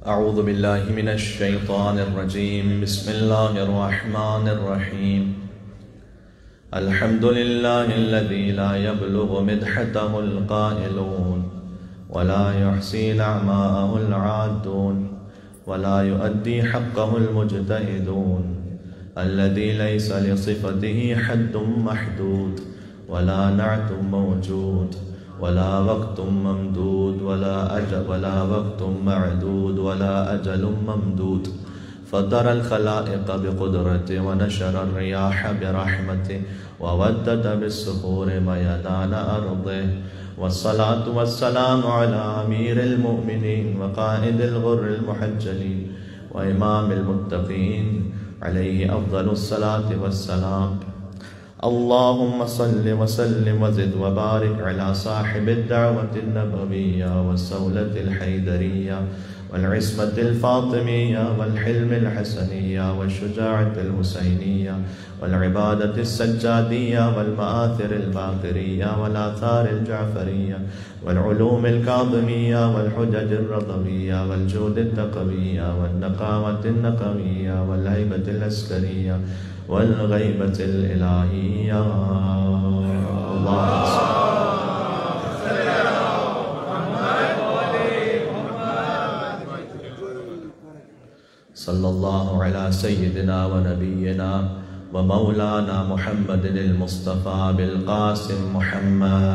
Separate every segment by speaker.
Speaker 1: أعوذ بالله من الشيطان الرجيم. بسم الله الرحمن الرحيم. الحمد لله الذي لا يبلغ مدحته القائلون ولا يحصي نعماءه العادون ولا يؤدي حقه المجتهدون، الذي ليس لصفته حد محدود ولا نعت موجود ولا وقت ممدود ولا وقت معدود ولا أجل ممدود. فطر الخلائق بقدرته ونشر الرياح برحمته وودد بالصخور ميدان أرضه. والصلاة والسلام على أمير المؤمنين وقائد الغر المحجلين وإمام المتقين، عليه أفضل الصلاة والسلام. اللهم صل وسلم وزد وبارك على صاحب الدعوة النبوية والسولة الحيدرية والعصمة الفاطمية والحلم الحسنية والشجاعة الحسينية والعبادة السجادية والمآثر الباقرية والآثار الجعفرية والعلوم الكاظمية والحجج الرضوية والجود التقوية والنقاوة النقوية والهيبة العسكرية والغيبة الإلهية. اللهم صلى الله على سيدنا ونبينا ومولانا محمد المصطفى بالقاسم محمد.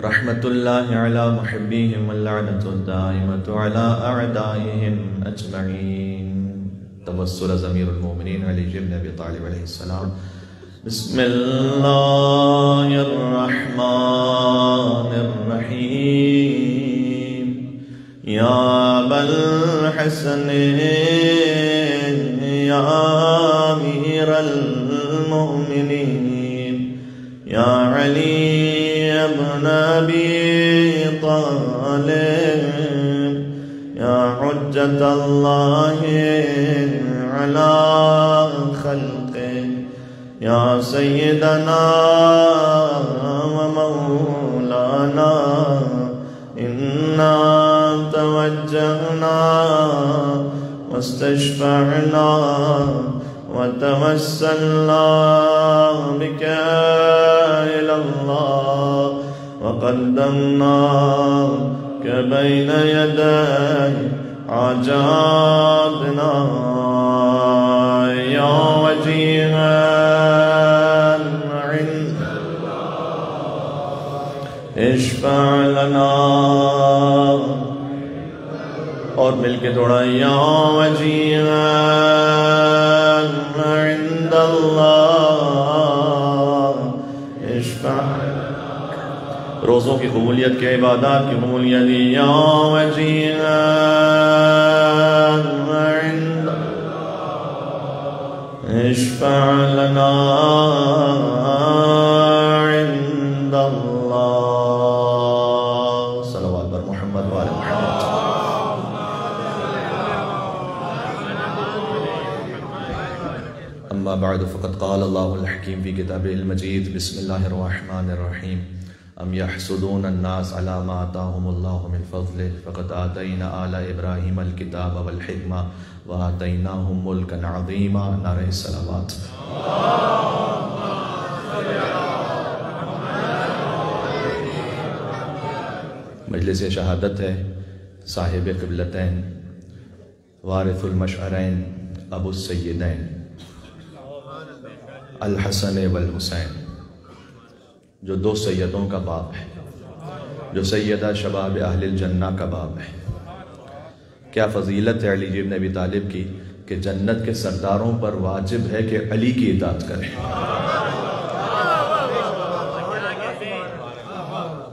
Speaker 1: رحمة الله على محبيهم واللعنة الدائمة على أعدائهم أجمعين. توسل ضمير المؤمنين علي بن أبي طالب عليه السلام. بسم الله الرحمن الرحيم. يا أبا الحسن يا أمير المؤمنين يا علي ابن أبي طالب يا حجة الله على خلقه يا سيدنا ومولانا، إنا توجهنا واستشفعنا وتوسلنا بك إلى الله وقدمناك بين يدي حاجاتنا يا وجيها عند اشفع لنا. اور مل کے تھوڑا یا وجیہا عند اللہ اشفع. روزوں کی قبولیت کے عبادات کی قبولیت یا وجیہا عند اشفع لنا عند اللہ. صلوات بر محمد وآل محمد. أما بعد فقد قال الله الحكيم في كتابه المجيد. بسم الله الرحمن الرحيم. أم يحسدون الناس على ما آتاهم الله من فضله فقد آتينا آل إبراهيم الكتاب والحكمة وآتيناهم ملكا عظيما. نعرہ الصلوات. مجلس شہادت ہے صاحب قبلتین وارث المشعرین ابو السیدین الحسن والحسین، جو دو سیدوں کا باپ ہے، جو سیدہ شباب اہل الجنہ کا باپ ہے. کیا فضیلت ہے علی بن ابی طالب کی کہ جنت کے سرداروں پر واجب ہے کہ علی کی اطاعت کریں.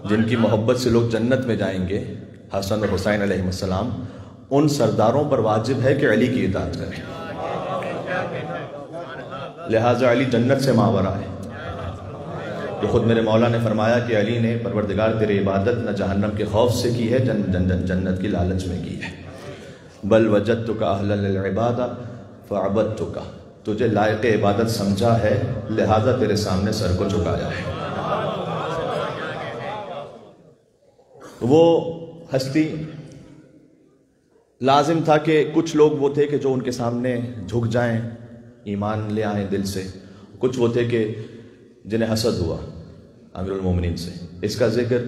Speaker 1: جن کی محبت سے لوگ جنت میں جائیں گے، حسن اور حسین علیہ السلام، ان سرداروں پر واجب ہے کہ علی کی اطاعت کریں. لہٰذا علی جنت سے ماورا ہے. جو خود میرے مولا نے فرمایا کہ علی نے پروردگار تیری عبادت نہ جہنم کے خوف سے کی ہے، جنت کی لالچ میں کی ہے. بل وجدتک اہلا للعبادہ فعبدتک. تجھے لائق عبادت سمجھا ہے، لہذا تیرے سامنے سر کو جھکایا ہے. وہ ہستی لازم تھا کہ کچھ لوگ وہ تھے کہ جو ان کے سامنے جھک جائیں، ایمان لے آئیں دل سے، کچھ وہ تھے کہ جنہیں حسد ہوا امیر المومنین سے۔ اس کا ذکر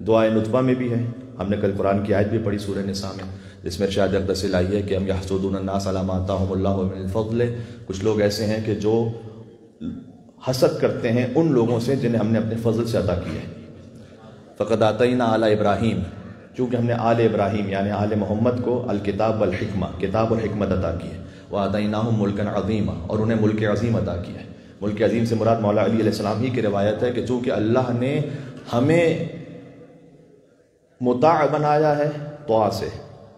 Speaker 1: دعائے نطفہ میں بھی ہے، ہم نے کل قرآن کی آیت بھی پڑھی سورہ نساء میں، جس میں ارشاد اقدس آئی ہے کہ ام یحسدون الناس علی ما آتاہم اللہ من الفضل، کچھ لوگ ایسے ہیں کہ جو حسد کرتے ہیں ان لوگوں سے جنہیں ہم نے اپنے فضل سے عطا کیا ہے۔ فقد آتینا آل ابراہیم، چونکہ ہم نے آل ابراہیم یعنی آل محمد کو الکتاب والحکمہ، کتاب اور حکمت عطا کی ہے، وآتیناہم ملکا عظیما، اور انہیں ملک عظیم عطا کیا ہے۔ ملک عظیم سے مراد مولا علی علیہ السلام ہی کی روایت ہے کہ چونکہ اللہ نے ہمیں مطاع بنایا ہے طاعہ سے،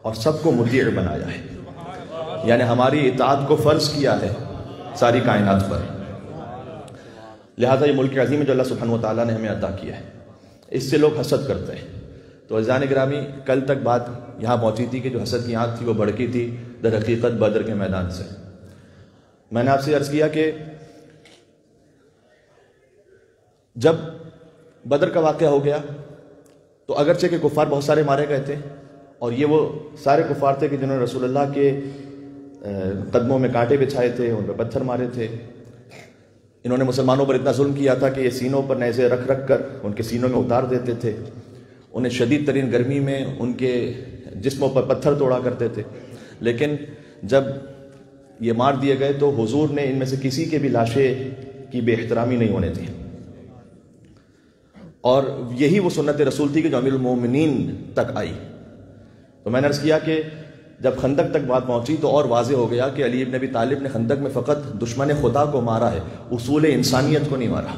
Speaker 1: اور سب کو مطیع بنایا ہے، یعنی ہماری اطاعت کو فرض کیا ہے ساری کائنات پر، لہذا یہ ملک عظیم ہے جو اللہ سبحانہ وتعالیٰ نے ہمیں عطا کیا ہے۔ اس سے لوگ حسد کرتے ہیں۔ تو عزیزان گرامی، کل تک بات یہاں پہنچی تھی کہ جو حسد کی آنکھ تھی وہ بڑھکی تھی در حقیقت بدر کے میدان سے۔ میں نے آپ سے عرض کیا کہ جب بدر کا واقعہ ہو گیا تو اگرچہ کہ کفار بہت سارے مارے گئے تھے، اور یہ وہ سارے کفار تھے کہ جنہوں نے رسول اللہ کے قدموں میں کانٹے بچھائے تھے، ان پہ پتھر مارے تھے، انہوں نے مسلمانوں پر اتنا ظلم کیا تھا کہ یہ سینوں پر نیزے رکھ رکھ کر ان کے سینوں میں اتار دیتے تھے، انہیں شدید ترین گرمی میں ان کے جسموں پر پتھر توڑا کرتے تھے۔ لیکن جب یہ مار دیے گئے تو حضور نے ان میں سے کسی کے بھی لاشیں کی بے احترامی نہیں ہونے دی، اور یہی وہ سنت رسول تھی کہ جو امیر المومنین تک آئی۔ تو میں نے عرض کیا کہ جب خندق تک بات پہنچی تو اور واضح ہو گیا کہ علی ابن ابی طالب نے خندق میں فقط دشمن خدا کو مارا ہے، اصول انسانیت کو نہیں مارا۔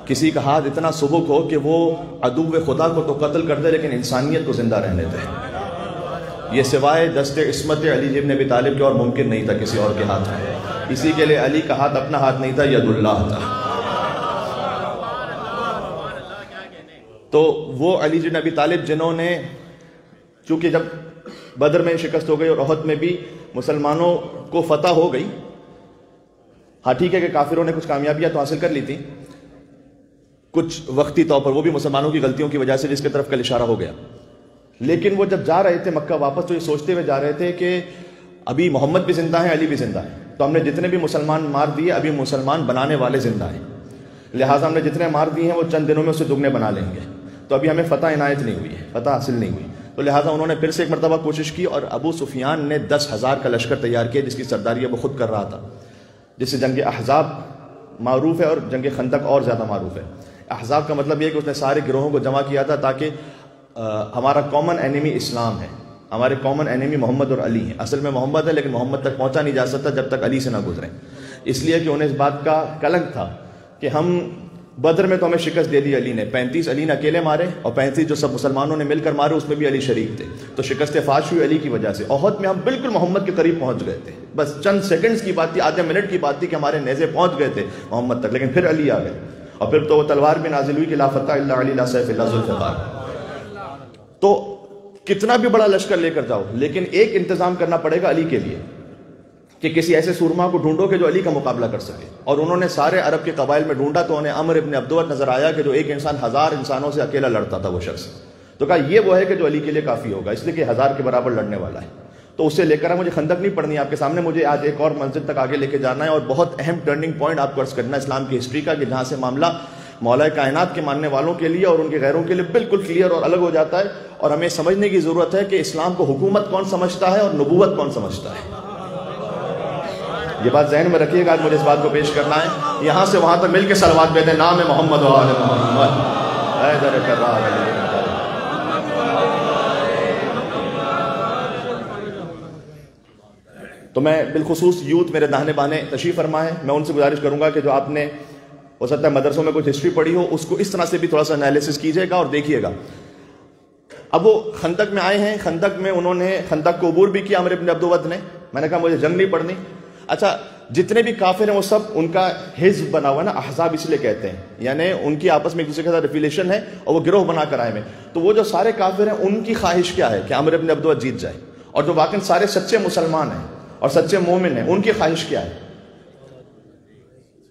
Speaker 1: کسی کا ہاتھ اتنا سبک ہو کہ وہ عدو خدا کو تو قتل کر دے لیکن انسانیت کو زندہ رہنے دے، یہ سوائے دست عصمت علی ابن ابی طالب کے اور ممکن نہیں تھا کسی اور کے ہاتھ میں۔ اسی کے لیے علی کا ہاتھ اپنا ہاتھ نہیں تھا، ید اللہ تھا۔ تو وہ علی بن ابی طالب جنہوں نے، چونکہ جب بدر میں شکست ہو گئی اور احد میں بھی مسلمانوں کو فتح ہو گئی، ہاں ٹھیک ہے کہ کافروں نے کچھ کامیابیاں تو حاصل کر لی تھی کچھ وقتی طور پر، وہ بھی مسلمانوں کی غلطیوں کی وجہ سے جس کی طرف کل اشارہ ہو گیا، لیکن وہ جب جا رہے تھے مکہ واپس تو یہ سوچتے ہوئے جا رہے تھے کہ ابھی محمد بھی زندہ ہیں، علی بھی زندہ ہیں، تو ہم نے جتنے بھی مسلمان مار دیے ابھی مسلمان بنانے والے زندہ ہیں، لہٰذا ہم نے جتنے مار دیے ہیں وہ چند دنوں میں اسے دگنے بنا لیں گے، تو ابھی ہمیں فتح عنایت نہیں ہوئی ہے، فتح حاصل نہیں ہوئی۔ تو لہٰذا انہوں نے پھر سے ایک مرتبہ کوشش کی، اور ابو سفیان نے 10,000 کا لشکر تیار کیا جس کی سرداری وہ خود کر رہا تھا، جس سے جنگ احزاب معروف ہے اور جنگ خندق اور زیادہ معروف ہے۔ احزاب کا مطلب یہ کہ اس نے سارے گروہوں کو جمع کیا تھا تاکہ ہمارا کامن اینیمی اسلام ہے، ہمارے کامن اینیمی محمد اور علی ہیں، اصل میں محمد ہے لیکن محمد تک پہنچا نہیں جا سکتا جب تک علی سے نہ گزریں، اس لیے کہ انہیں اس بات کا کلنک تھا کہ ہم بدر میں تو ہمیں شکست دے دی علی نے، 35 علی نے اکیلے مارے اور 35 جو سب مسلمانوں نے مل کر مارے اس میں بھی علی شریک تھے، تو شکست فاش ہوئی علی کی وجہ سے۔ احد میں ہم بالکل محمد کے قریب پہنچ گئے تھے، بس چند سیکنڈز کی بات تھی، آدھے منٹ کی بات تھی کہ ہمارے نیزے پہنچ گئے تھے محمد تک، لیکن پھر علی آ گئے، اور پھر تو وہ تلوار بھی نازل ہوئی کہ لا فتح الا علی لا سیف الا ذو الفقار۔ تو کتنا بھی بڑا لشکر لے کر جاؤ لیکن ایک انتظام کرنا پڑے گا علی کے لیے کہ کسی ایسے سورما کو ڈھونڈو کہ جو علی کا مقابلہ کر سکے، اور انہوں نے سارے عرب کے قبائل میں ڈھونڈا تو انہیں عمر ابن عبدود نظر آیا کہ جو ایک انسان 1000 انسانوں سے اکیلا لڑتا تھا وہ شخص، تو کہا یہ وہ ہے کہ جو علی کے لیے کافی ہوگا، اس لیے کہ 1000 کے برابر لڑنے والا ہے، تو اسے لے کر مجھے خندق نہیں پڑھنی آپ کے سامنے، مجھے آج ایک اور منزل تک آگے لے کے جانا ہے، اور بہت اہم ٹرننگ پوائنٹ آپ کو عرض کرنا ہے اسلام کی ہسٹری کا، کہ جہاں سے معاملہ مولا کائنات کے ماننے والوں کے لیے اور ان کے غیروں کے لیے بالکل کلیئر اور الگ ہو جاتا ہے، اور ہمیں سمجھنے کی ضرورت ہے کہ اسلام کو حکومت کون سمجھتا ہے اور نبوت کون سمجھتا ہے۔ یہ بات ذہن میں رکھیے گا، آج مجھے اس بات کو پیش کرنا ہے، یہاں سے وہاں تک مل کے صلوات بھیجیں، نام محمد و آل محمد، حیدر کرار علی۔ تو میں بالخصوص یوتھ میرے داہنے بانے تشریف فرما ہے، میں ان سے گزارش کروں گا کہ جو آپ نے ہو سکتا ہے مدرسوں میں کچھ ہسٹری پڑھی ہو اس کو اس طرح سے بھی تھوڑا سا انالیسس کیجیے گا اور دیکھیے گا۔ اب وہ خندق میں آئے ہیں، خندق میں انہوں نے خندق کو عبور بھی کیا عمر ابن عبدود نے، میں نے کہا مجھے جنگ نہیں پڑھنی، اچھا جتنے بھی کافر ہیں وہ سب ان کا حزب بنا ہوا ہے نا، احزاب اس لیے کہتے ہیں، یعنی ان کی آپس میں ایک دوسرے کے ساتھ ریفیلیشن ہے اور وہ گروہ بنا کر آئے ہیں، تو وہ جو سارے کافر ہیں ان کی خواہش کیا ہے کہ عمر ابن عبدود جیت جائے، اور جو واقعی سارے سچے مسلمان ہیں اور سچے مومن ہیں ان کی خواہش کیا ہے؟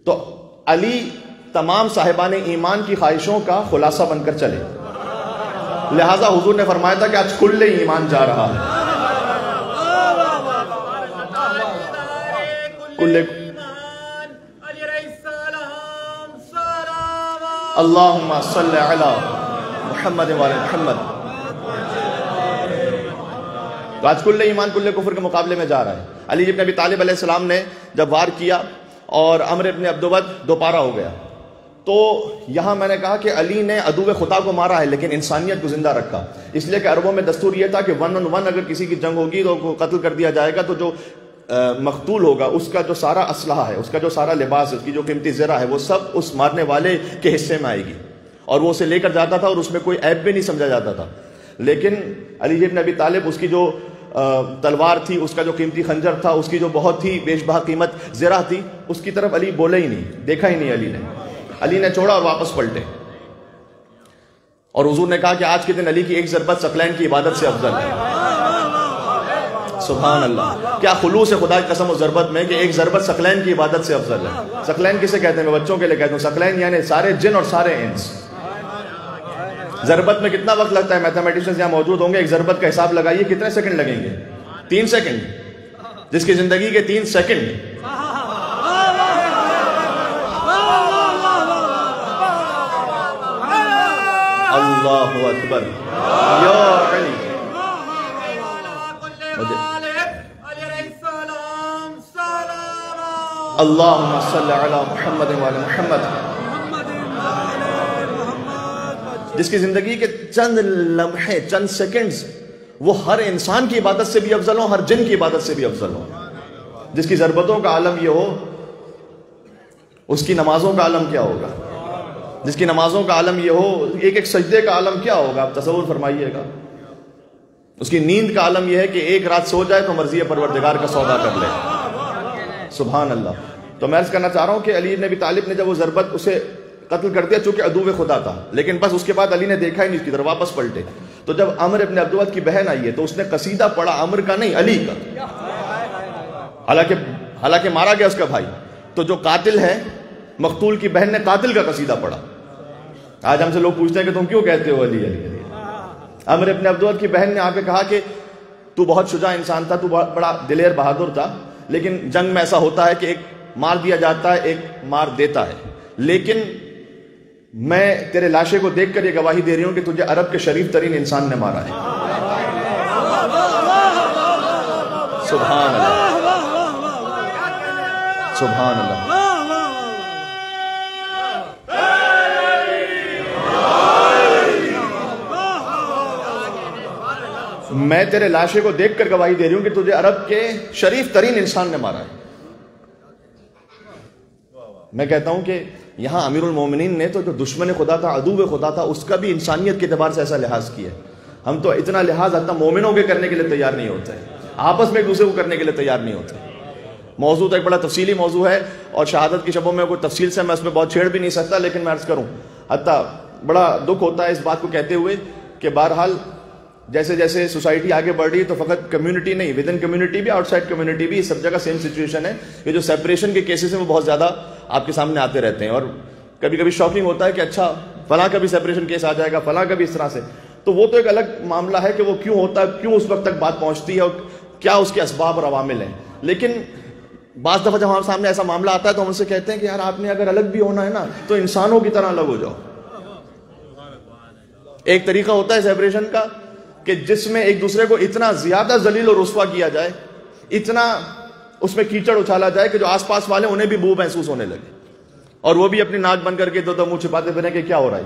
Speaker 1: تو علی تمام صاحبان ایمان کی خواہشوں کا خلاصہ بن کر چلے، لہٰذا حضور نے فرمایا تھا کہ آج کل ایمان جا رہا ہے. اللہم صلی علی محمد وعلی محمد. تو آج کل ایمان کل کفر کے مقابلے میں جا رہا ہے. علی ابن ابی طالب علیہ السلام نے جب وار کیا اور عمرو ابن عبدود دوپارہ ہو گیا، تو یہاں میں نے کہا کہ علی نے عدو خدا کو مارا ہے لیکن انسانیت کو زندہ رکھا، اس لیے کہ عربوں میں دستور یہ تھا کہ 1 on 1 اگر کسی کی جنگ ہوگی تو قتل کر دیا جائے گا، تو جو مقتول ہوگا اس کا جو سارا اسلحہ ہے، اس کا جو سارا لباس ہے، اس کی جو قیمتی زرہ ہے، وہ سب اس مارنے والے کے حصے میں آئے گی، اور وہ اسے لے کر جاتا تھا اور اس میں کوئی عیب بھی نہیں سمجھا جاتا تھا. لیکن علی ابن ابی طالب، اس کی جو تلوار تھی، اس کا جو قیمتی خنجر تھا، اس کی جو بہت ہی بیش بہا قیمت زرہ تھی، اس کی طرف علی بولے ہی نہیں، دیکھا ہی نہیں. علی نے چھوڑا اور واپس پلٹے، اور حضور نے کہا کہ آج کے دن علی کی ایک ضربت ثقلین کی عبادت سے افضل ہے. سبحان اللہ، کیا خلوص ہے خدا کی قسم و ضربت میں کہ ایک ضربت ثقلین کی عبادت سے افضل ہے. ثقلین کسے کہتے ہیں؟ میں بچوں کے لیے کہتا ہوں، ثقلین یعنی سارے جن اور سارے انس. ضربت میں کتنا وقت لگتا ہے؟ میتھمیٹیشنز یہاں موجود ہوں گے، ایک ضربت کا حساب لگائیے کتنے سیکنڈ لگیں گے؟ 3 سیکنڈ. جس کی زندگی کے 3 سیکنڈ اللہ اکبر یا علی. اللہم صلی علی محمد وعلی محمد. جس کی زندگی کے چند لمحے، چند سیکنڈز، وہ ہر انسان کی عبادت سے بھی افضل ہوں، ہر جن کی عبادت سے بھی افضل ہوں. جس کی ضربتوں کا عالم یہ ہو، اس کی نمازوں کا عالم کیا ہوگا؟ جس کی نمازوں کا عالم یہ ہو، ایک ایک سجدے کا عالم کیا ہوگا؟ آپ تصور فرمائیے گا. اس کی نیند کا عالم یہ ہے کہ ایک رات سو جائے تو مرضی پروردگار کا سودا کر لے. سبحان اللہ. تو میں عرض کرنا چاہ رہا ہوں کہ علی بن ابی طالب نے جب وہ ضربت اسے قتل کر دیا، چونکہ عدو خدا تھا، لیکن بس اس کے بعد علی نے دیکھا ہی نہیں اس کی طرف، واپس پلٹے. تو جب عمرو ابن عبدود کی بہن آئی ہے تو اس نے قصیدہ پڑھا، عمرو کا نہیں، علی کا. حالانکہ مارا گیا اس کا بھائی. تو جو قاتل ہے، مقتول کی بہن نے قاتل کا قصیدہ پڑھا. آج ہم سے لوگ پوچھتے ہیں کہ تم کیوں کہتے ہو علی علی علی. عمرو ابن عبدود کی بہن نے آ کے کہا کہ تو بہت شجاع انسان تھا، تو بڑا دلیر بہادر تھا، لیکن جنگ میں ایسا ہوتا ہے کہ ایک مار دیا جاتا ہے، ایک مار دیتا ہے. لیکن میں تیرے لاشے کو دیکھ کر یہ گواہی دے رہی ہوں کہ تجھے عرب کے شریف ترین انسان نے مارا ہے. سبحان اللہ، سبحان اللہ. میں تیرے لاشے کو دیکھ کر گواہی دے رہی ہوں کہ تجھے عرب کے شریف ترین انسان نے مارا ہے. میں کہتا ہوں کہ یہاں امیر المومنین نے تو جو دشمن خدا تھا، عدو خدا تھا، اس کا بھی انسانیت کے اعتبار سے ایسا لحاظ کیا. ہم تو اتنا لحاظ حتی مومنوں کے کرنے کے لیے تیار نہیں ہوتے، آپس میں ایک دوسرے کو کرنے کے لیے تیار نہیں ہوتے. موضوع تو ایک بڑا تفصیلی موضوع ہے، اور شہادت کی شبوں میں کوئی تفصیل سے میں اس میں بہت چھیڑ بھی نہیں سکتا، لیکن میں عرض کروں حتی بڑا دکھ ہوتا ہے اس بات کو کہتے ہوئے کہ بہرحال جیسے جیسے سوسائٹی آگے بڑھ رہی ہے تو فقط کمیونٹی نہیں، ود ان کمیونٹی بھی، آؤٹ سائڈ کمیونٹی بھی، سب جگہ سیم سچویشن ہے. یہ جو سیپریشن کے کیسز ہیں وہ بہت زیادہ آپ کے سامنے آتے رہتے ہیں، اور کبھی کبھی شاکنگ ہوتا ہے کہ اچھا فلاں کا بھی سیپریشن کیس آ جائے گا، فلاں کا بھی اس طرح سے. تو وہ تو ایک الگ معاملہ ہے کہ وہ کیوں ہوتا ہے، کیوں اس وقت تک بات پہنچتی ہے، اور کیا اس کے اسباب اور عوامل ہیں. لیکن بعض دفعہ جب ہمارے سامنے ایسا معاملہ آتا ہے تو ہم ان سے کہتے ہیں کہ یار آپ نے اگر الگ بھی ہونا ہے نا تو انسانوں کی طرح الگ ہو جاؤ. ایک طریقہ ہوتا ہے سیپریشن کا کہ جس میں ایک دوسرے کو اتنا زیادہ ذلیل و رسوا کیا جائے، اتنا اس میں کیچڑ اچھالا جائے کہ جو آس پاس والے انہیں بھی بو محسوس ہونے لگے، اور وہ بھی اپنی ناک بند کر کے دو منہ چھپاتے پھریں کہ کیا ہو رہا ہے.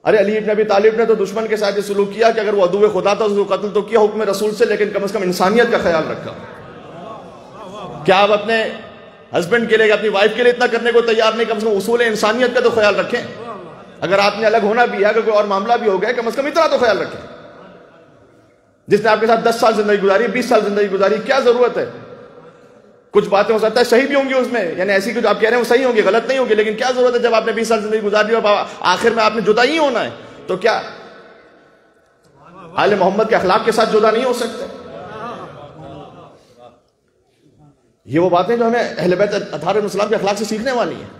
Speaker 1: ارے علی ابن ابی طالب نے تو دشمن کے ساتھ یہ سلوک کیا کہ اگر وہ عدو خدا تھا اس کو قتل تو کیا حکم رسول سے، لیکن کم از کم انسانیت کا خیال رکھا. کیا آپ اپنے ہسبینڈ کے لیے، اپنی وائف کے لیے اتنا کرنے کو تیار نہیں؟ کم از کم اصول انسانیت کا تو خیال رکھیں. اگر آپ نے الگ ہونا بھی ہے، اگر کوئی اور معاملہ بھی ہو گیا، کم از کم اتنا تو خیال رکھیں. جس نے آپ کے ساتھ 10 سال زندگی گزاری، 20 سال زندگی گزاری، کیا ضرورت ہے؟ کچھ باتیں ہو سکتا ہے صحیح بھی ہوں گی اس میں، یعنی ایسی کچھ آپ کہہ رہے ہیں وہ صحیح ہوں گی، غلط نہیں ہوں گی، لیکن کیا ضرورت ہے جب آپ نے 20 سال زندگی گزاری اور آخر میں آپ نے جدا ہی ہونا ہے تو کیا آل محمد کے اخلاق کے ساتھ جدا نہیں ہو سکتے؟ یہ وہ باتیں جو ہمیں اہل بیت اطہار الاسلام کے اخلاق سے سیکھنے والی ہیں.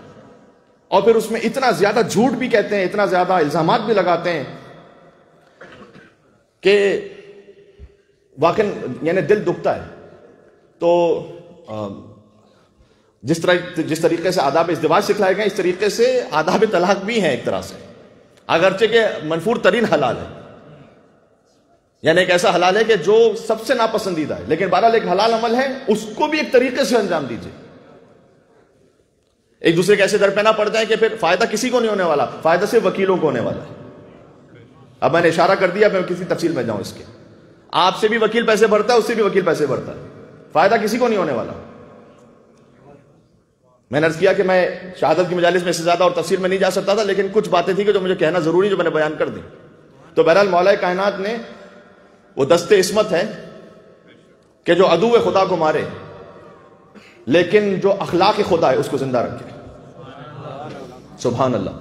Speaker 1: اور پھر اس میں اتنا زیادہ جھوٹ بھی کہتے ہیں، اتنا زیادہ الزامات بھی لگاتے ہیں کہ واقعی یعنی دل دکھتا ہے. تو جس طریقے سے آداب ازدواج سکھلائے گئے اس طریقے سے آداب طلاق بھی ہیں ایک طرح سے، اگرچہ کہ منفور ترین حلال ہے، یعنی ایک ایسا حلال ہے کہ جو سب سے ناپسندیدہ ہے، لیکن بہرحال ایک حلال عمل ہے، اس کو بھی ایک طریقے سے انجام دیجیے. ایک دوسرے کے ایسے در پہ نہ پڑ جائیں کہ پھر فائدہ کسی کو نہیں ہونے والا، فائدہ صرف وکیلوں کو ہونے والا ہے. اب میں نے اشارہ کر دیا، میں کسی تفصیل میں جاؤں اس کے. آپ سے بھی وکیل پیسے بھرتا ہے، اس سے بھی وکیل پیسے بھرتا ہے، فائدہ کسی کو نہیں ہونے والا. میں نے عرض کیا کہ میں شہادت کی مجالس میں اس سے زیادہ اور تفصیل میں نہیں جا سکتا تھا، لیکن کچھ باتیں تھیں کہ جو مجھے کہنا ضروری، جو میں نے بیان کر دی. تو بہرحال مولا کائنات نے وہ دست عصمت ہے کہ جو عدو خدا کو مارے لیکن جو اخلاق خدا ہے اس کو زندہ رکھے. سبحان اللہ.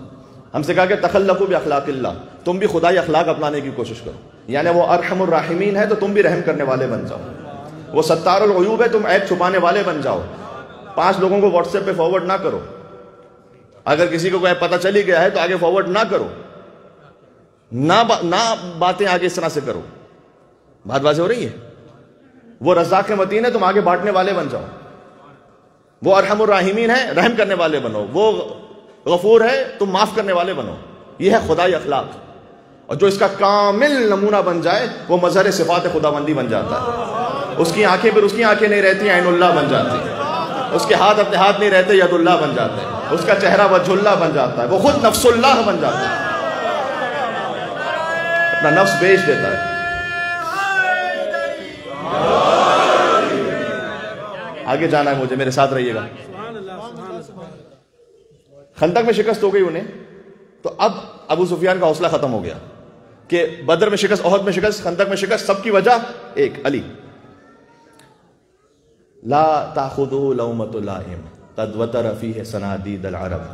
Speaker 1: ہم سے کہا کہ تخلقوا باخلاق اللہ، تم بھی خدائی اخلاق اپنانے کی کوشش کرو. یعنی وہ ارحم الراحمین ہے تو تم بھی رحم کرنے والے بن جاؤ. وہ ستار العیوب ہے، تم عیب چھپانے والے بن جاؤ. 5 لوگوں کو واٹس ایپ پہ فارورڈ نہ کرو. اگر کسی کو کوئی پتہ چلی گیا ہے تو آگے فارورڈ نہ کرو، نہ باتیں آگے اس طرح سے کرو. بات واضح ہو رہی ہے؟ وہ رزاق متین ہے، تم آگے بانٹنے والے بن جاؤ. وہ ارحم الراحمین ہے، رحم کرنے والے بنو. وہ غفور ہے، تم معاف کرنے والے بنو. یہ ہے خدائی اخلاق. اور جو اس کا کامل نمونہ بن جائے وہ مظہر صفات خداوندی بن جاتا ہے. اس کی آنکھیں پھر اس کی آنکھیں نہیں رہتی، عین اللہ بن جاتی. اس کے ہاتھ اپنے ہاتھ نہیں رہتے، ید اللہ بن جاتے ہیں. اس کا چہرہ وجہ اللہ بن جاتا ہے. وہ خود نفس اللہ بن جاتا ہے، اپنا نفس بیچ دیتا ہے. آگے جانا ہے مجھے، میرے ساتھ رہیے گا. خندق میں شکست ہو گئی انہیں، تو اب ابو سفیان کا حوصلہ ختم ہو گیا کہ بدر میں شکست، احد میں شکست، خندق میں شکست، سب کی وجہ ایک علی. لا تاخذوا لومۃ لائم قد وتر فیہ صنادید العرب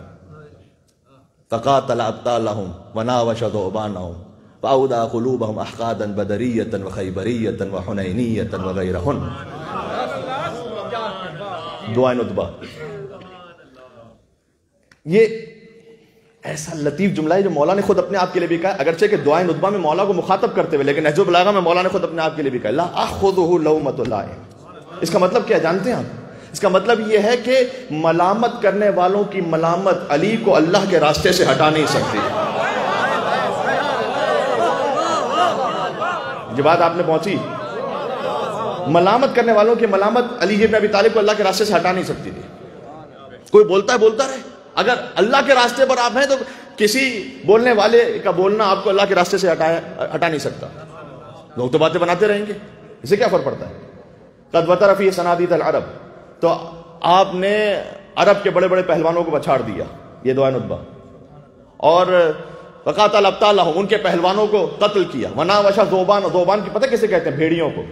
Speaker 1: فقاتل ابطالهم وناوش ذؤبانهم فاودع قلوبهم احقادا بدریۃ وخیبریۃ وحنینیۃ وغیرہن. دعائے ندبہ. یہ ایسا لطیف جملہ ہے جو مولا نے خود اپنے آپ کے لیے بھی کہا، اگرچہ کہ دعائے ندبہ میں مولا کو مخاطب کرتے ہوئے، لیکن نہج البلاغہ میں مولا نے خود اپنے آپ کے لیے بھی کہا لا اخذہ لومۃ لائم. اس کا مطلب کیا جانتے ہیں آپ؟ اس کا مطلب یہ ہے کہ ملامت کرنے والوں کی ملامت علی کو اللہ کے راستے سے ہٹا نہیں سکتی. یہ بات آپ نے پہنچی؟ ملامت کرنے والوں کی ملامت علی بن ابی طالب کو اللہ کے راستے سے ہٹا نہیں سکتی تھی. کوئی بولتا ہے بولتا رہے، اگر اللہ کے راستے پر آپ ہیں تو کسی بولنے والے کا بولنا آپ کو اللہ کے راستے سے ہٹا نہیں سکتا. لوگ تو باتیں بناتے رہیں گے، اسے کیا فرق پڑتا ہے؟ قد وتر فیہ صنادید العرب. تو آپ نے عرب کے بڑے بڑے پہلوانوں کو بچھاڑ دیا، یہ دعائے ندبہ. اور وقاتل ابطالہم، ان کے پہلوانوں کو قتل کیا. وناوش ذؤبان، ذؤبان کی پتہ کیسے کہتے ہیں؟ بھیڑیوں کو.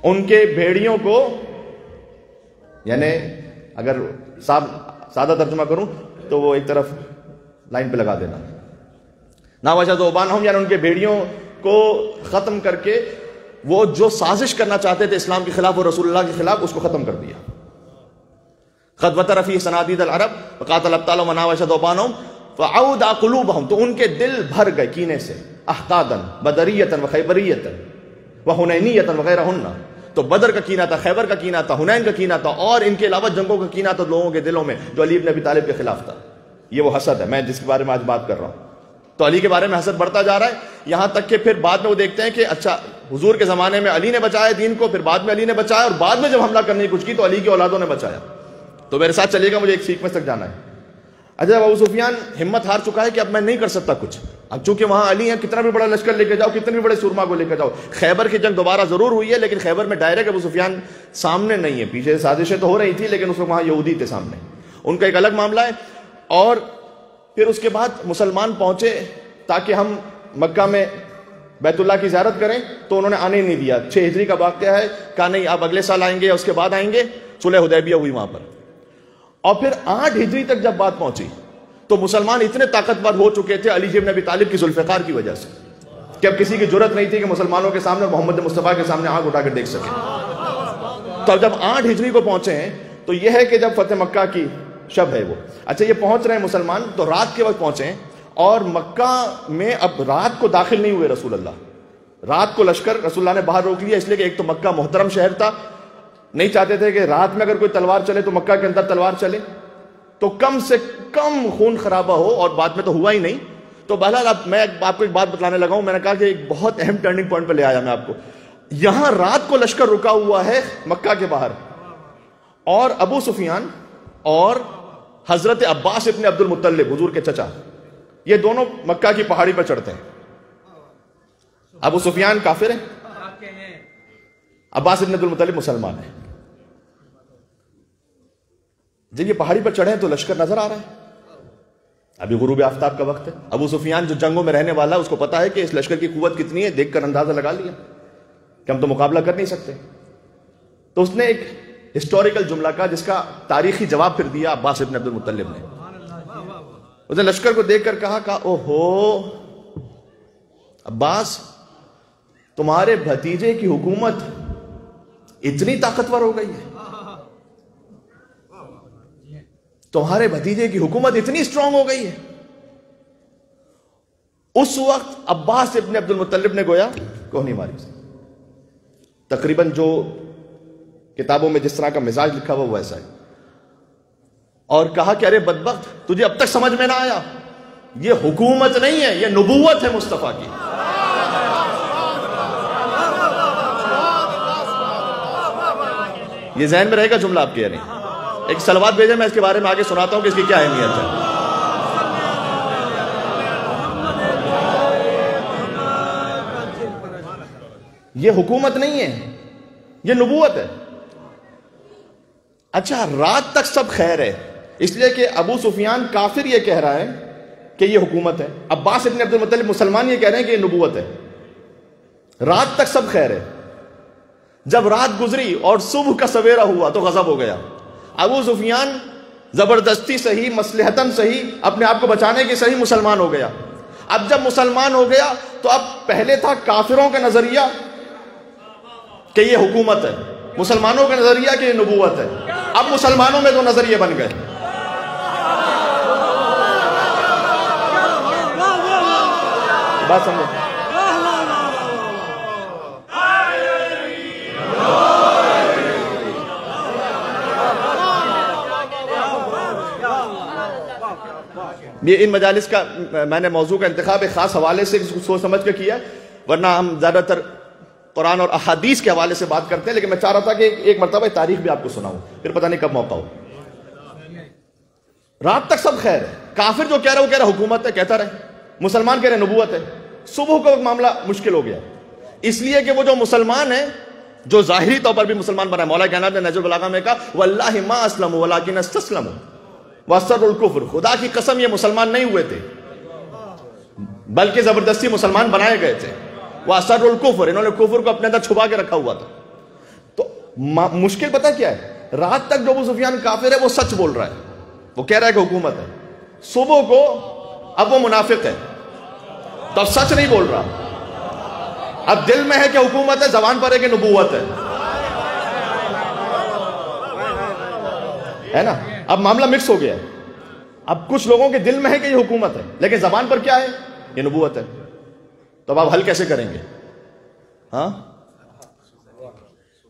Speaker 1: ان کے بھیڑیوں کو، یعنی اگر سادہ ترجمہ کروں تو وہ ایک طرف لائن پہ لگا دینا. ناوش ذؤبانہم یعنی ان کے بھیڑیوں کو ختم کر کے وہ جو سازش کرنا چاہتے تھے اسلام کے خلاف اور رسول اللہ کے خلاف، اس کو ختم کر دیا. قد وتر فیہ صنادید العرب وقاتل ابطالہم وناوش ذؤبانہم فاودع قلوبہم، تو ان کے دل بھر گئے کینے سے. احقادا بدریۃ وخیبریۃ وحنینیۃ وغیرہن. تو بدر کا کینہ تھا، خیبر کا کینہ تھا، حنین کا کینہ تھا، اور ان کے علاوہ جنگوں کا کینہ تھا لوگوں کے دلوں میں جو علی بن ابی طالب کے خلاف تھا. یہ وہ حسد ہے میں جس کے بارے میں آج بات کر رہا ہوں. تو علی کے بارے میں حسد بڑھتا جا رہا ہے، یہاں تک کہ پھر بعد میں وہ دیکھتے ہیں کہ اچھا حضور کے زمانے میں علی نے بچایا دین کو، پھر بعد میں علی نے بچایا، اور بعد میں جب حملہ کرنے کی کچھ کی تو علی کی اولادوں نے بچایا. تو میرے ساتھ چلیے گا، مجھے ایک سیکوینس تک جانا ہے. اچھا ابو سفیان ہمت ہار چکا ہے کہ اب میں نہیں کر سکتا کچھ. اب چونکہ وہاں علی ہیں، کتنا بھی بڑا لشکر لے کے جاؤ، کتنے بھی بڑے سورما کو لے کے جاؤ. خیبر کی جنگ دوبارہ ضرور ہوئی ہے، لیکن خیبر میں ڈائریکٹ ابو سفیان سامنے نہیں ہے. پیچھے سازشیں تو ہو رہی تھی، لیکن اس وقت وہاں یہودی تھے سامنے، ان کا ایک الگ معاملہ ہے. اور پھر اس کے بعد مسلمان پہنچے تاکہ ہم مکہ میں بیت اللہ کی زیارت کریں، تو انہوں نے آنے نہیں دیا. 6 ہجری کا واقعہ ہے، کہا نہیں آپ اگلے سال آئیں گے یا اس کے بعد آئیں گے. صلح حدیبیہ ہوئی وہاں پر. اور پھر 8 ہجری تک جب بات پہنچی تو مسلمان اتنے طاقتور ہو چکے تھے علی بن ابی طالب کی ذوالفقار کی وجہ سے کہ اب کسی کی جرت نہیں تھی کہ مسلمانوں کے سامنے محمد مصطفیٰ کے سامنے آنکھ اٹھا کر دیکھ سکے. تو اب جب 8 ہجری کو پہنچے ہیں تو یہ ہے کہ جب فتح مکہ کی شب ہے وہ. اچھا یہ پہنچ رہے ہیں مسلمان تو رات کے وقت پہنچے ہیں، اور مکہ میں اب رات کو داخل نہیں ہوئے رسول اللہ. رات کو لشکر رسول اللہ نے باہر روک لیا، اس لیے کہ ایک تو مکہ محترم شہر تھا، نہیں چاہتے تھے کہ رات میں اگر کوئی تلوار چلے تو مکہ کے اندر تلوار چلے، تو کم سے کم خون خرابہ ہو، اور بعد میں تو ہوا ہی نہیں۔ تو بہرحال اب میں آپ کو ایک بات بتلانے لگا ہوں، میں نے کہا کہ ایک بہت اہم ٹرننگ پوائنٹ پہ لے آیا میں آپ کو۔ یہاں رات کو لشکر رکا ہوا ہے مکہ کے باہر، اور ابو سفیان اور حضرت عباس ابن عبد المطلب، حضور کے چچا، یہ دونوں مکہ کی پہاڑی پر چڑھتے ہیں۔ ابو سفیان کافر ہے، عباس ابن عبد المطلب مسلمان ہے۔ جب یہ پہاڑی پر چڑھے تو لشکر نظر آ رہا ہے، ابھی غروب آفتاب کا وقت ہے۔ ابو سفیان جو جنگوں میں رہنے والا، اس کو پتا ہے کہ اس لشکر کی قوت کتنی ہے، دیکھ کر اندازہ لگا لیا کہ ہم تو مقابلہ کر نہیں سکتے۔ تو اس نے ایک ہسٹوریکل جملہ کہا جس کا تاریخی جواب پھر دیا عباس ابن عبد المطلب نے۔ اس نے لشکر کو دیکھ کر کہا اوہو عباس، تمہارے بھتیجے کی حکومت اتنی طاقتور ہو گئی ہے، تمہارے بھتیجے کی حکومت اتنی سٹرونگ ہو گئی ہے۔ اس وقت عباس ابن عبد المطلب نے گویا کوہنی ماری، تقریباً جو کتابوں میں جس طرح کا مزاج لکھا ہوا ویسا ہے، اور کہا کہ ارے بدبخت، تجھے اب تک سمجھ میں نہ آیا، یہ حکومت نہیں ہے، یہ نبوت ہے مصطفیٰ کی۔ یہ ذہن میں رہے گا جملہ آپ کے، نہیں ایک سلوات بھیجیں، میں اس کے بارے میں آگے سناتا ہوں کہ اس کی کیا اہمیت ہے۔ یہ حکومت نہیں ہے، یہ نبوت ہے۔ اچھا، رات تک سب خیر ہے، اس لیے کہ ابو سفیان کافر یہ کہہ رہا ہے کہ یہ حکومت ہے، عباس ابن عبد المطلب مسلمان یہ کہہ رہے ہیں کہ یہ نبوت ہے۔ رات تک سب خیر ہے، جب رات گزری اور صبح کا سویرا ہوا تو غضب ہو گیا۔ ابو سفیان زبردستی صحیح، مصلحتاً صحیح، اپنے آپ کو بچانے کی صحیح مسلمان ہو گیا۔ اب جب مسلمان ہو گیا تو اب پہلے تھا کافروں کا نظریہ کہ یہ حکومت ہے، مسلمانوں کا نظریہ کہ یہ نبوت ہے، اب مسلمانوں میں دو نظریے بن گئے۔ بات سمجھو، یہ ان مجالس کا میں نے موضوع کا انتخاب ایک خاص حوالے سے سوچ سمجھ کے کیا، ورنہ ہم زیادہ تر قرآن اور احادیث کے حوالے سے بات کرتے ہیں، لیکن میں چاہ رہا تھا کہ ایک مرتبہ تاریخ بھی آپ کو سناؤں، پھر پتہ نہیں کب موقع ہو۔ رات تک سب خیر ہے، کافر جو کہہ رہا ہے وہ کہہ رہا حکومت ہے، کہتا رہے، مسلمان کہہ رہے نبوت ہے۔ صبح کو معاملہ مشکل ہو گیا، اس لیے کہ وہ جو مسلمان ہیں، جو ظاہری طور پر بھی مسلمان بنا ہے، مولا کائنات نے نہج البلاغہ میں کہا واللہ ما اسلموا ولکن استسلموا واسروا الکفر، خدا کی قسم یہ مسلمان نہیں ہوئے تھے بلکہ زبردستی مسلمان بنائے گئے تھے۔ واسروا الکفر، انہوں نے کفر کو اپنے اندر چھپا کے رکھا ہوا تھا۔ تو مشکل پتہ کیا ہے، رات تک جو ابو سفیان کافر ہے وہ سچ بول رہا ہے، وہ کہہ رہا ہے کہ حکومت ہے، صبح کو اب وہ منافق ہے تو اب سچ نہیں بول رہا، اب دل میں ہے کہ حکومت ہے، زبان پر ہے کہ نبوت ہے نا، اب معاملہ مکس ہو گیا ہے۔ اب کچھ لوگوں کے دل میں ہے کہ یہ حکومت ہے لیکن زبان پر کیا ہے، یہ نبوت ہے۔ تو اب آپ حل کیسے کریں گے؟ ہاں،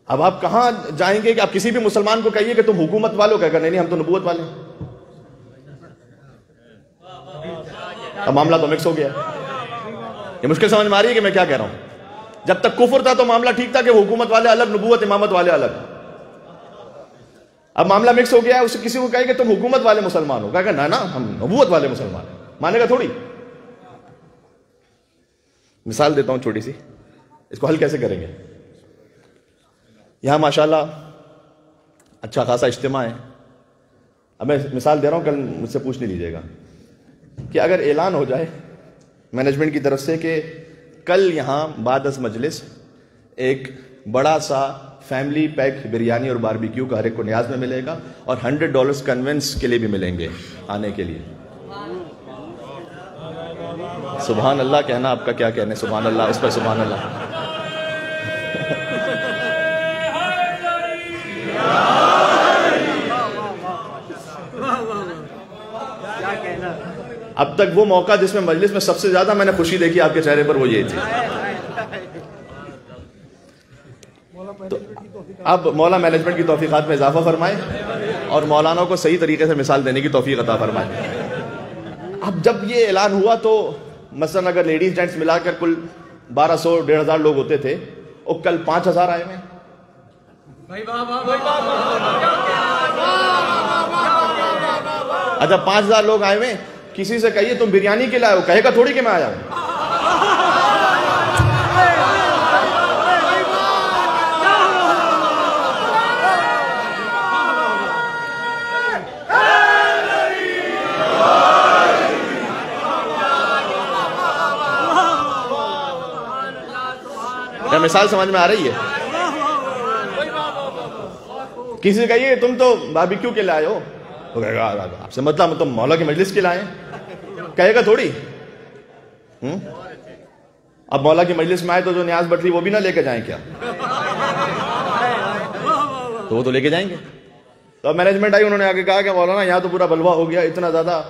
Speaker 1: اب آپ کہاں جائیں گے کہ آپ کسی بھی مسلمان کو کہیے کہ تم حکومت والو، کہہ کر نہیں ہم تو نبوت والے ہیں۔ اب معاملہ تو مکس ہو گیا، یہ مشکل سمجھ میں آ رہی ہے کہ میں کیا کہہ رہا ہوں۔ جب تک کفر تھا تو معاملہ ٹھیک تھا کہ حکومت والے الگ، نبوت امامت والے الگ۔ اب معاملہ مکس ہو گیا ہے، اسے کسی کو کہے کہ تم حکومت والے مسلمان ہو، کہا کہ نا ہم نبوت والے مسلمان ہیں، مانے گا تھوڑی۔ مثال دیتا ہوں چھوٹی سی، اس کو حل کیسے کریں گے۔ یہاں ماشاءاللہ اچھا خاصا اجتماع ہے، اب میں مثال دے رہا ہوں، کل مجھ سے پوچھ نہیں لیجیے گا کہ اگر اعلان ہو جائے مینجمنٹ کی طرف سے کہ کل یہاں بعد از مجلس ایک بڑا سا فیملی پیک بریانی اور باربیکیو کا ہر ایک کو نیاز میں ملے گا، اور $100 کنوینس کے لیے بھی ملیں گے آنے کے لیے۔ سبحان اللہ کہنا، آپ کا کیا کہنے، سبحان اللہ، اس پر سبحان اللہ۔ اب تک وہ موقع جس میں مجلس میں سب سے زیادہ میں نے خوشی دیکھی آپ کے چہرے پر وہ یہ تھی، تو اب مولا مینجمنٹ کی توفیقات میں اضافہ فرمائے اور مولانا کو صحیح طریقے سے مثال دینے کی توفیق عطا فرمائے۔ اب جب یہ اعلان ہوا تو مثلا اگر لیڈیز جینٹس ملا کر کل 1200 1500 لوگ ہوتے تھے، اور کل 5000 آئے ہوئے۔ اچھا 5000 لوگ آئے ہوئے، کسی سے کہیے تم بریانی کے لائے ہو، کہے گا تھوڑی کہ میں آیا ہوں۔ کیا مثال سمجھ میں آ رہی ہے؟ کسی سے کہیے تم تو باربیکیو کے لائے ہو، تو کہے گا آپ سے مطلب تم مولا کی مجلس کے لائے ہیں، کہے گا تھوڑی۔ اب مولا کی مجلس میں آئے تو جو نیاز بٹری وہ بھی نہ لے کے جائیں کیا؟ تو وہ تو لے کے جائیں گے۔ تو اب مینجمنٹ آئی، انہوں نے آگے کہا کہ مولانا یہاں تو پورا بلوا ہو گیا، اتنا زیادہ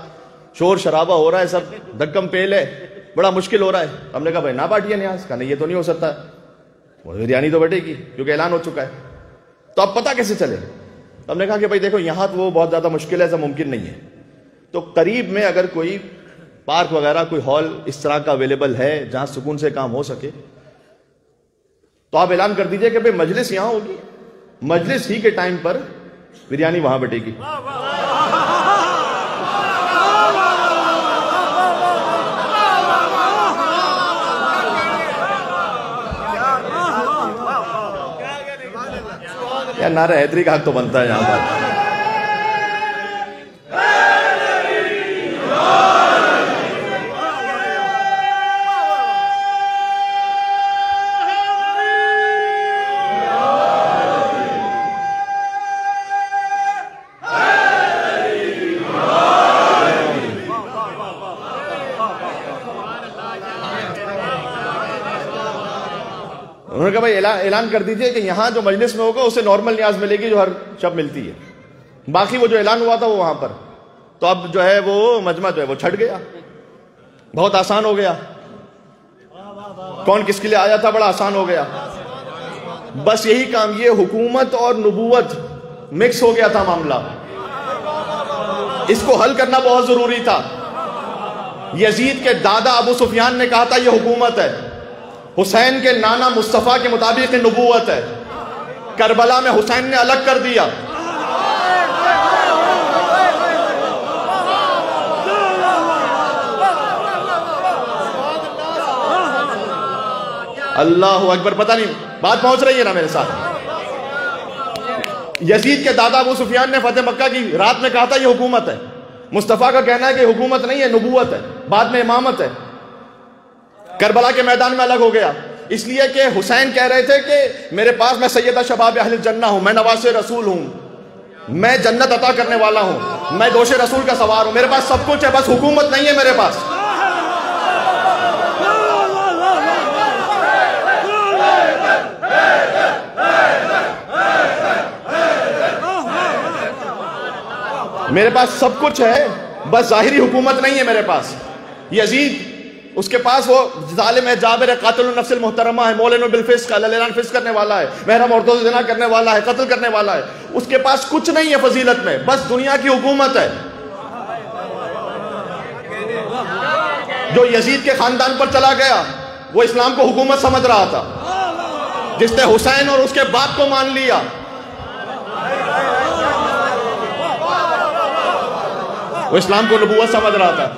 Speaker 1: شور شرابہ ہو رہا ہے، سب دھکم پیل ہے، بڑا مشکل ہو رہا ہے۔ ہم نے کہا بھائی نہ بانٹیے نیاز، کہا نہیں یہ تو نہیں ہو سکتا، بریانی تو بٹے گی کیونکہ اعلان ہو چکا ہے۔ تو اب پتہ کیسے چلے؟ ہم نے کہا کہ بھائی دیکھو یہاں تو وہ بہت زیادہ مشکل ہے، ایسا ممکن نہیں ہے، تو قریب میں اگر کوئی پارک وغیرہ کوئی ہال اس طرح کا اویلیبل ہے جہاں سکون سے کام ہو سکے تو آپ اعلان کر دیجئے کہ بھئی مجلس یہاں ہوگی، مجلس ہی کے ٹائم پر بریانی وہاں بٹے گی۔ یا نعرہ حیدری کا حق تو بنتا ہے یہاں پر۔ انہوں نے کہا بھائی اعلان کر دیجئے کہ یہاں جو مجلس میں ہوگا اسے نارمل نیاز ملے گی جو ہر شب ملتی ہے، باقی وہ جو اعلان ہوا تھا وہ وہاں پر۔ تو اب جو ہے وہ مجمع جو ہے وہ چھٹ گیا، بہت آسان ہو گیا، کون کس کے لیے آیا تھا بڑا آسان ہو گیا، بس یہی کام، یہ حکومت اور نبوت مکس ہو گیا تھا معاملہ، اس کو حل کرنا بہت ضروری تھا۔ یزید کے دادا ابو سفیان نے کہا تھا یہ حکومت ہے، حسین کے نانا مصطفیٰ کے مطابق نبوت ہے، کربلا میں حسین نے الگ کر دیا۔ اللہ اکبر، پتہ نہیں بات پہنچ رہی ہے نا میرے ساتھ؟ یزید کے دادا ابو سفیان نے فتح مکہ کی رات میں کہا تھا یہ حکومت ہے، مصطفیٰ کا کہنا ہے کہ حکومت نہیں ہے نبوت ہے، بعد میں امامت ہے۔ کربلا کے میدان میں الگ ہو گیا، اس لیے کہ حسین کہہ رہے تھے کہ میرے پاس میں سیدہ شباب اہل الجنہ ہوں، میں نواز رسول ہوں، میں جنت عطا کرنے والا ہوں، میں دوش رسول کا سوار ہوں، میرے پاس سب کچھ ہے، بس حکومت نہیں ہے میرے پاس۔ میرے پاس سب کچھ ہے، بس ظاہری حکومت نہیں ہے میرے پاس۔ یزید اس کے پاس وہ ظالم ہے، جابر ہے، قاتل النفس المحترمہ ہے، مولن بالفسق، اعلان فسق کرنے والا ہے، محرم عورتوں سے زنا کرنے والا ہے، قتل کرنے والا ہے، اس کے پاس کچھ نہیں ہے فضیلت میں، بس دنیا کی حکومت ہے۔ جو یزید کے خاندان پر چلا گیا وہ اسلام کو حکومت سمجھ رہا تھا، جس نے حسین اور اس کے باپ کو مان لیا وہ اسلام کو نبوت سمجھ رہا تھا۔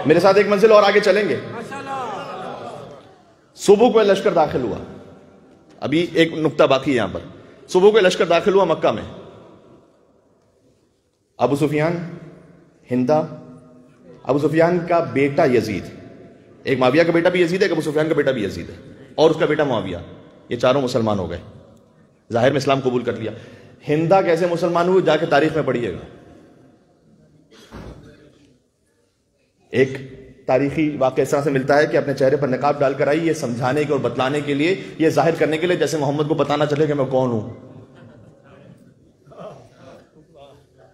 Speaker 1: میرے ساتھ ایک منزل اور آگے چلیں گے۔ صبح کو لشکر داخل ہوا، ابھی ایک نقطہ باقی ہے یہاں پر۔ صبح کو لشکر داخل ہوا مکہ میں، ابو سفیان، ہندا، ابو سفیان کا بیٹا یزید، ایک معاویہ کا بیٹا بھی یزید ہے، ایک ابو سفیان کا بیٹا بھی یزید ہے، اور اس کا بیٹا معاویہ، یہ چاروں مسلمان ہو گئے، ظاہر میں اسلام قبول کر لیا۔ ہندا کیسے مسلمان ہوئے جا کے تاریخ میں پڑھیے گا۔ ایک تاریخی واقعہ اس طرح سے ملتا ہے کہ اپنے چہرے پر نقاب ڈال کر آئی، یہ سمجھانے کے اور بتلانے کے لیے، یہ ظاہر کرنے کے لیے جیسے محمد کو بتانا چلے کہ میں کون ہوں،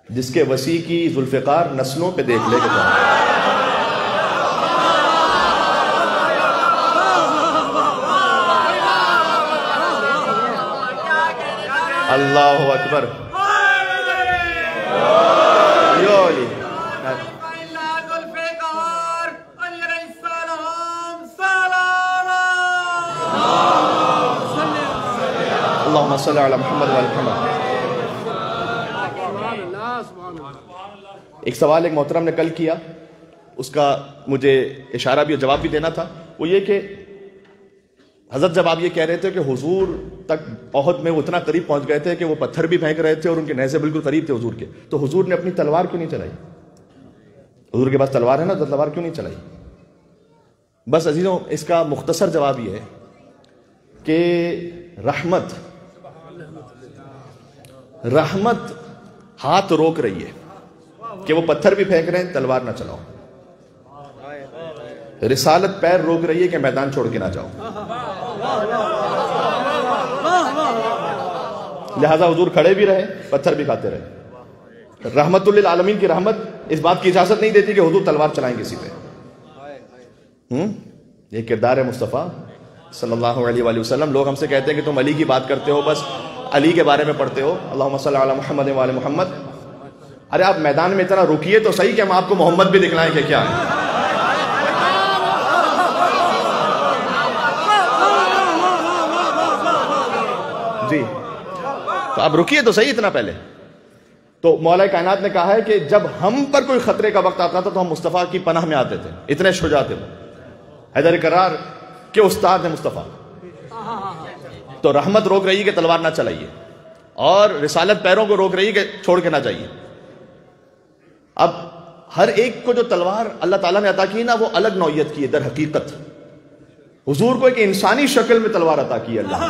Speaker 1: جس کے وسیع کی ذوالفقار نسلوں پہ دیکھ لے گا۔ اللہ اکبر۔ اللہم صلی علی محمد و علی محمد۔ ایک سوال ایک محترم نے کل کیا، اس کا مجھے اشارہ بھی اور جواب بھی دینا تھا، وہ یہ کہ حضرت جب آپ یہ کہہ رہے تھے کہ حضور تک احد میں وہ اتنا قریب پہنچ گئے تھے کہ وہ پتھر بھی پھینک رہے تھے اور ان کے نیزے بالکل قریب تھے حضور کے، تو حضور نے اپنی تلوار کیوں نہیں چلائی؟ حضور کے پاس تلوار ہے نا، تو تلوار کیوں نہیں چلائی؟ بس عزیزوں، اس کا مختصر جواب یہ ہے کہ رحمت ہاتھ روک رہی ہے کہ وہ پتھر بھی پھینک رہے ہیں، تلوار نہ چلاؤ۔ رسالت پیر روک رہی ہے کہ میدان چھوڑ کے نہ جاؤ، لہذا حضور کھڑے بھی رہے، پتھر بھی کھاتے رہے۔ رحمت للعالمین کی رحمت اس بات کی اجازت نہیں دیتی کہ حضور تلوار چلائیں کسی پہ۔ یہ کردار ہے مصطفیٰ صلی اللہ علیہ وآلہ وسلم۔ لوگ ہم سے کہتے ہیں کہ تم علی کی بات کرتے ہو، بس علی کے بارے میں پڑھتے ہو، اللہم صلی علی محمد و علی محمد۔ ارے آپ میدان میں اتنا رکیے تو صحیح کہ ہم آپ کو محمد بھی دکھلائیں کہ کیا ہے۔ جی تو آپ رکیے تو صحیح اتنا پہلے۔ تو مولا کائنات نے کہا ہے کہ جب ہم پر کوئی خطرے کا وقت آتا تھا تو ہم مصطفیٰ کی پناہ میں آتے تھے، اتنے شجاع تھے وہ، حیدر کرار کے استاد ہیں مصطفیٰ۔ تو رحمت روک رہی ہے کہ تلوار نہ چلائیے، اور رسالت پیروں کو روک رہی ہے کہ چھوڑ کے نہ جائیے۔ اب ہر ایک کو جو تلوار اللہ تعالیٰ نے عطا کی نا، وہ الگ نوعیت کی ہے در حقیقت۔ حضور کو ایک انسانی شکل میں تلوار عطا کی اللہ نے۔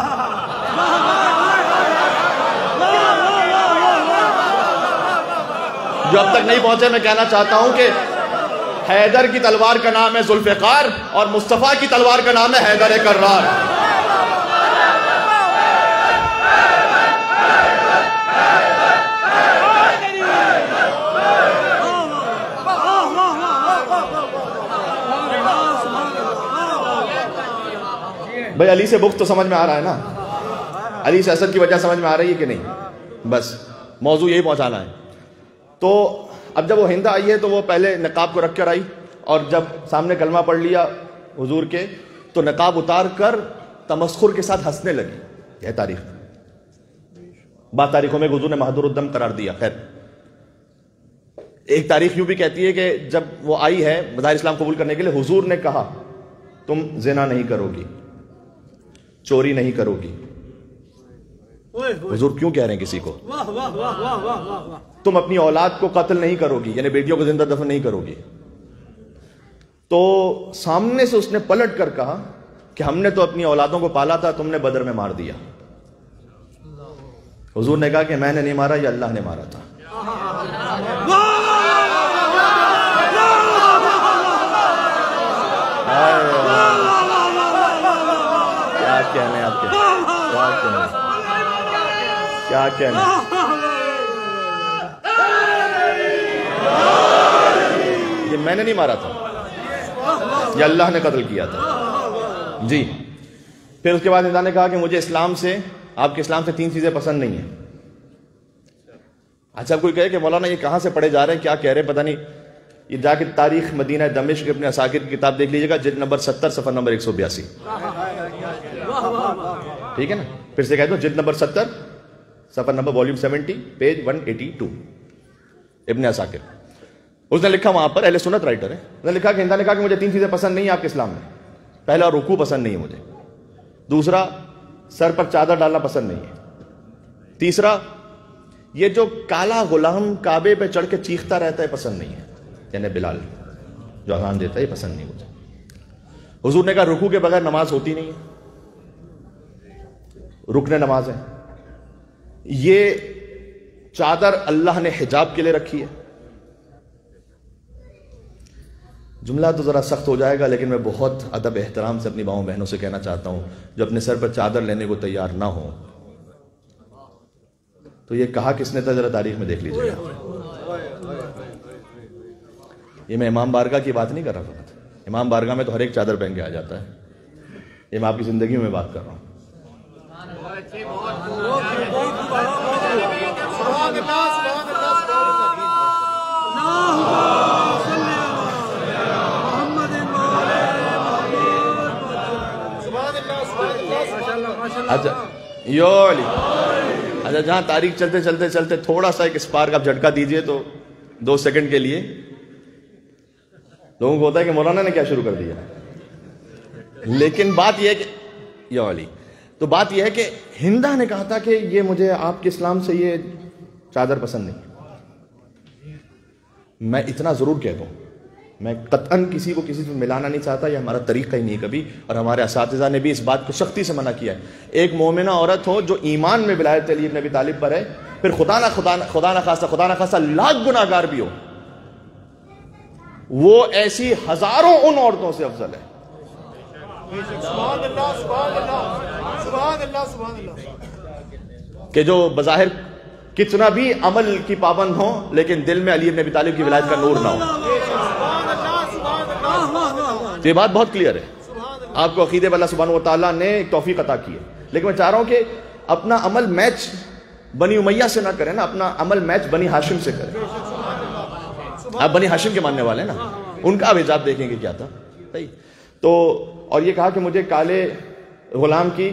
Speaker 1: جو اب تک نہیں پہنچے، میں کہنا چاہتا ہوں کہ حیدر کی تلوار کا نام ہے ذوالفقار، اور مصطفیٰ کی تلوار کا نام ہے حیدر کرار۔ بھئی علی سے بغض تو سمجھ میں آ رہا ہے نا، علی سے حسد کی وجہ سمجھ میں آ رہی ہے کہ نہیں؟ بس موضوع یہی پہنچانا ہے۔ تو اب جب وہ ہند آئی ہے تو وہ پہلے نقاب کو رکھ کر آئی، اور جب سامنے کلمہ پڑھ لیا حضور کے تو نقاب اتار کر تمسخر کے ساتھ ہنسنے لگی۔ یہ تاریخ، بعض تاریخوں میں حضور نے مہدور الدم قرار دیا۔ خیر، ایک تاریخ یوں بھی کہتی ہے کہ جب وہ آئی ہے بظاہر اسلام قبول کرنے کے لیے، حضور نے کہا تم زنا نہیں کرو گی، چوری نہیں کرو گی۔ حضور کیوں کہہ رہے ہیں کسی کو؟ تم اپنی اولاد کو قتل نہیں کرو گی، یعنی بیٹیوں کو زندہ دفن نہیں کرو گی۔ تو سامنے سے اس نے پلٹ کر کہا کہ ہم نے تو اپنی اولادوں کو پالا تھا، تم نے بدر میں مار دیا۔ حضور نے کہا کہ میں نے نہیں مارا، یہ اللہ نے مارا تھا۔ کیا کہنے آپ کے، کیا کہنے۔ یہ میں نے نہیں مارا تھا، یہ اللہ نے قتل کیا تھا۔ جی پھر اس کے بعد انسان نے کہا کہ مجھے اسلام سے، آپ کے اسلام سے 3 چیزیں پسند نہیں ہیں۔ اچھا کوئی کہے کہ مولانا یہ کہاں سے پڑھے جا رہے ہیں، کیا کہہ رہے ہیں پتہ نہیں، یہ جا کے تاریخ مدینہ دمشق ابن عساکر کی کتاب دیکھ لیجیے گا، جلد نمبر 70 صفحہ نمبر 182۔ ٹھیک ہے نا، پھر سے کہہ دو، جلد نمبر 70 صفحہ نمبر والیوم 70 پیج 182 ابن عساکر۔ اس نے لکھا وہاں پر، اہل سنت رائٹر ہے، اس نے لکھا کہ ہندا نے کہا کہ مجھے 3 چیزیں پسند نہیں ہیں آپ کے اسلام میں۔ پہلا، رکوع پسند نہیں ہے مجھے۔ دوسرا، سر پر چادر ڈالنا پسند نہیں ہے۔ تیسرا، یہ جو کالا غلام کعبے پہ چڑھ کے چیختا رہتا ہے پسند نہیں ہے، یعنی بلال جو اذان دیتا ہے، یہ پسند نہیں مجھے۔ حضور نے کہا رکوع کے بغیر نماز ہوتی نہیں ہے، رکن نماز ہے۔ یہ چادر اللہ نے حجاب کے لیے رکھی ہے۔ جملہ تو ذرا سخت ہو جائے گا، لیکن میں بہت ادب احترام سے اپنی ماؤں بہنوں سے کہنا چاہتا ہوں جو اپنے سر پر چادر لینے کو تیار نہ ہوں. تو یہ کہا کس نے تھا، ذرا تاریخ میں دیکھ لیجیے. یہ میں امام بارگاہ کی بات نہیں کر رہا تھا. امام بارگاہ میں تو ہر ایک چادر پہن کے آ جاتا ہے. یہ میں آپ کی زندگی میں بات کر رہا ہوں. اچھا جہاں تاریخ چلتے چلتے چلتے تھوڑا سا ایک اسپارک آپ جھٹکا دیجئے تو 2 سیکنڈ کے لیے لوگوں کو ہوتا ہے کہ مولانا نے کیا شروع کر دیا. لیکن بات یہ ہے کہ تو بات یہ ہے کہ ہندا نے کہا تھا کہ یہ مجھے آپ کے اسلام سے یہ چادر پسند نہیں. میں اتنا ضرور کہہ دوں، میں قطعاً کسی کو کسی سے ملانا نہیں چاہتا، یہ ہمارا طریقہ ہی نہیں کبھی، اور ہمارے اساتذہ نے بھی اس بات کو سختی سے منع کیا ہے. ایک مومنہ عورت ہو جو ایمان میں ولایت علی بن ابی طالب پر ہے، پھر خدا نہ خواستہ لاکھ گناہ گار بھی ہو، وہ ایسی ہزاروں ان عورتوں سے افضل ہے. کہ جو بظاہر کتنا بھی عمل کی پابند ہوں لیکن دل میں علی بن ابی طالب کی ولایت کا نور نہ ہو. یہ بات بہت کلیئر ہے. آپ کو عقیدے اللہ سبحانہ وتعالیٰ نے ایک توفیق عطا کی ہے، لیکن میں چاہ رہا ہوں کہ اپنا عمل میچ بنی امیہ سے نہ کریں نا، اپنا عمل میچ بنی ہاشم سے کریں. آپ بنی ہاشم کے ماننے والے ہیں نا، ان کا آپ حجاب دیکھیں گے کیا تھا. صحیح. تو اور یہ کہا کہ مجھے کالے غلام کی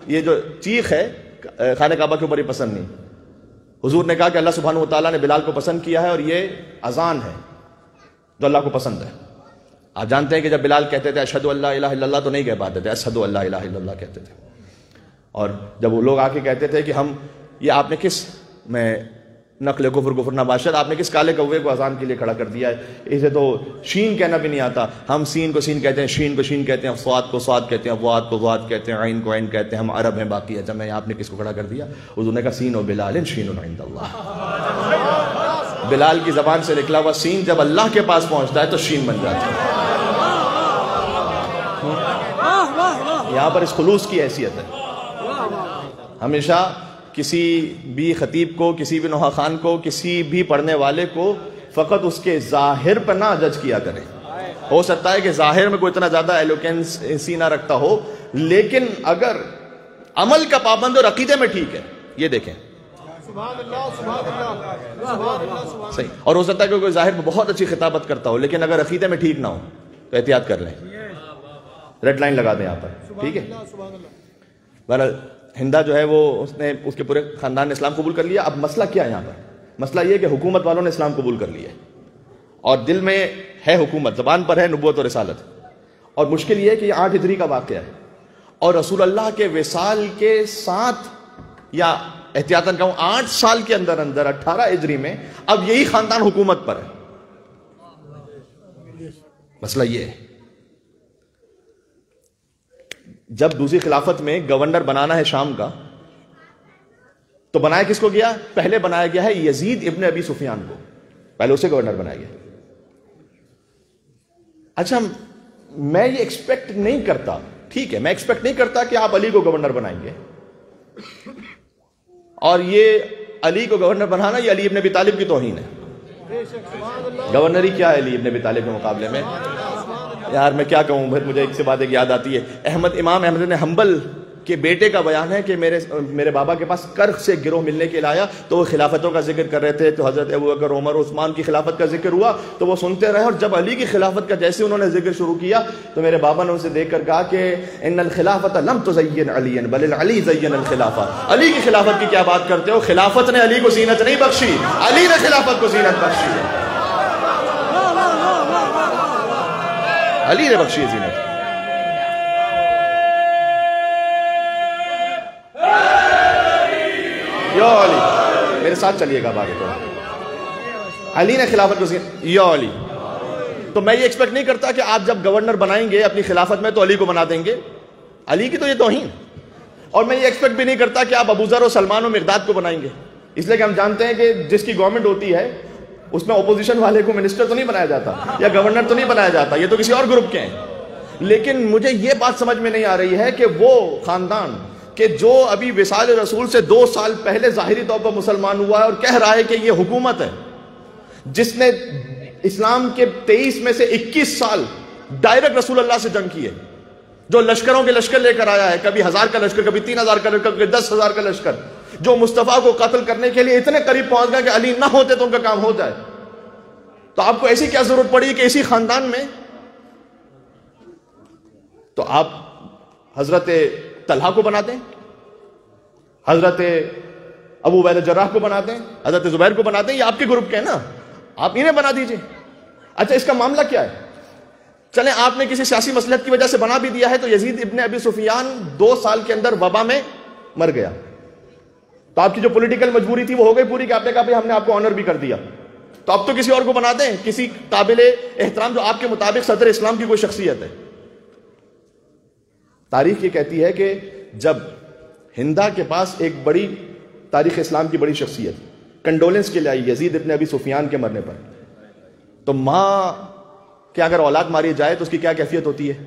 Speaker 1: یہ جو چیخ ہے خانہ کعبہ کے اوپر یہ پسند نہیں. حضور نے کہا کہ اللہ سبحانہ وتعالیٰ نے بلال کو پسند کیا ہے اور یہ اذان ہے جو اللہ کو پسند ہے. آپ جانتے ہیں کہ جب بلال کہتے تھے اشہدو اللہ الہ الا اللہ تو نہیں کہہ پاتے تھے، اشہدو اللہ الہ الا اللہ کہتے تھے. اور جب وہ لوگ آ کے کہتے تھے کہ ہم یہ آپ نے کس میں نقل کفر نباشد، آپ نے کس کالے کوے کو اذان کے لیے کھڑا کر دیا ہے، اسے تو شین کہنا بھی نہیں آتا، ہم سین کو سین کہتے ہیں، شین کو شین کہتے ہیں، صاد کو صاد کہتے ہیں، واد کو واد کہتے ہیں، عین کو عین کہتے ہیں، ہم عرب ہیں باقی. اچھا میں آپ نے کس کو کھڑا کر دیا؟ حضور نے کہا سین و بلال شین عند اللہ. بلال کی زبان سے نکلا ہوا سین جب اللہ کے پاس پہنچتا ہے تو شین بن جاتا ہے. یہاں پر اس خلوص کی حیثیت ہے. ہمیشہ کسی بھی خطیب کو، کسی بھی نوحہ خان کو، کسی بھی پڑھنے والے کو فقط اس کے ظاہر پر نہ جج کیا کریں. ہو سکتا ہے کہ ظاہر میں کوئی اتنا زیادہ ایلوکینسی نہ رکھتا ہو، لیکن اگر عمل کا پابند اور عقیدے میں ٹھیک ہے، یہ دیکھیں. صحیح. اور ہو سکتا ہے کہ کوئی ظاہر میں بہت اچھی خطابت کرتا ہو لیکن اگر عقیدے میں ٹھیک نہ ہو تو احتیاط کر لیں، ریڈ لائن لگا دیں یہاں پر. ٹھیک ہے. بہرحال ہندا جو ہے وہ اس نے اس کے پورے خاندان نے اسلام قبول کر لیا. اب مسئلہ کیا ہے یہاں پر؟ مسئلہ یہ کہ حکومت والوں نے اسلام قبول کر لیا ہے اور دل میں ہے حکومت، زبان پر ہے نبوت اور رسالت. اور مشکل یہ ہے کہ یہ 8 ہجری کا واقعہ ہے اور رسول اللہ کے وصال کے 7 یا احتیاطاً کہوں 8 سال کے اندر 18 ہجری میں اب یہی خاندان حکومت پر ہے. مسئلہ یہ ہے جب دوسری خلافت میں گورنر بنانا ہے شام کا تو بنایا کس کو گیا؟ پہلے بنایا گیا ہے یزید ابن ابی سفیان کو، پہلے اسے گورنر بنایا گیا. اچھا میں یہ ایکسپیکٹ نہیں کرتا، ٹھیک ہے میں ایکسپیکٹ نہیں کرتا کہ آپ علی کو گورنر بنائیں گے، اور یہ علی کو گورنر بنانا یہ علی ابن ابی طالب کی توہین ہے. گورنری کیا ہے علی ابن ابی طالب کے مقابلے میں؟ یار میں کیا کہوں، مجھے ایک سے بات ایک یاد آتی ہے. امام احمد بن حنبل کے بیٹے کا بیان ہے کہ میرے بابا کے پاس کرخ سے گروہ ملنے کے لیے آیا تو وہ خلافتوں کا ذکر کر رہے تھے، تو حضرت ابوبکر عمر عثمان کی خلافت کا ذکر ہوا تو وہ سنتے رہے، اور جب علی کی خلافت کا جیسے انہوں نے ذکر شروع کیا تو میرے بابا نے ان سے دیکھ کر کہا کہ ان الخلافت لم تزین علی بل علی زین الخلافہ. علی کی خلافت کی کیا بات کرتے ہو؟ خلافت نے علی کو زینت نہیں بخشی، علی نے خلافت کو زینت بخشی ہے. علی نے بخشی ہے زینت. یا علی، میرے ساتھ چلیے گا آگے. تو علی نے خلافت کو یا علی. تو میں یہ ایکسپیکٹ نہیں کرتا کہ آپ جب گورنر بنائیں گے اپنی خلافت میں تو علی کو بنا دیں گے، علی کی تو یہ توہین. اور میں یہ ایکسپیکٹ بھی نہیں کرتا کہ آپ ابو ذر و سلمان و مقداد کو بنائیں گے، اس لیے کہ ہم جانتے ہیں کہ جس کی گورنمنٹ ہوتی ہے اس میں اپوزیشن والے کو منسٹر تو نہیں بنایا جاتا یا گورنر تو نہیں بنایا جاتا, یہ تو کسی اور گروپ کے ہیں. لیکن مجھے یہ بات سمجھ میں نہیں آ رہی ہے کہ وہ خاندان کہ جو ابھی وصال رسول سے 2 سال پہلے ظاہری طور پر مسلمان ہوا ہے اور کہہ رہا ہے کہ یہ حکومت ہے جس نے اسلام کے 23 میں سے 21 سال ڈائریکٹ رسول اللہ سے جنگ کی ہے, جو لشکروں کے لشکر لے کر آیا ہے, کبھی 1000 کا لشکر, کبھی 3000 کا لشکر, کبھی 10,000 کا لشکر, جو مصطفیٰ کو قتل کرنے کے لیے اتنے قریب پہنچ گیا کہ علی نہ ہوتے تو ان کا کام ہو جائے. تو آپ کو ایسی کیا ضرورت پڑی کہ اسی خاندان میں تو آپ حضرت طلحہ کو بنا دیں, حضرت ابو عبیدہ جراح کو بنا دیں, حضرت زبیر کو بنا دیں, یہ آپ کے گروپ کے ہیں نا, آپ انہیں بنا دیجئے. اچھا اس کا معاملہ کیا ہے؟ چلیں آپ نے کسی سیاسی مصلحت کی وجہ سے بنا بھی دیا ہے, تو یزید ابن ابی سفیان 2 سال کے اندر وبا میں مر گیا, تو آپ کی جو پولیٹیکل مجبوری تھی وہ ہو گئی پوری کہ آپ نے کہا ہم نے آپ کو آنر بھی کر دیا, تو اب تو کسی اور کو بنا دیں, کسی قابل احترام جو آپ کے مطابق صدر اسلام کی کوئی شخصیت ہے. تاریخ یہ کہتی ہے کہ جب ہندا کے پاس ایک بڑی تاریخ اسلام کی بڑی شخصیت کنڈولنس کے لیے آئی یزید ابن ابی سفیان کے مرنے پر, تو ماں کہ اگر اولاد ماری جائے تو اس کی کیا کیفیت ہوتی ہے,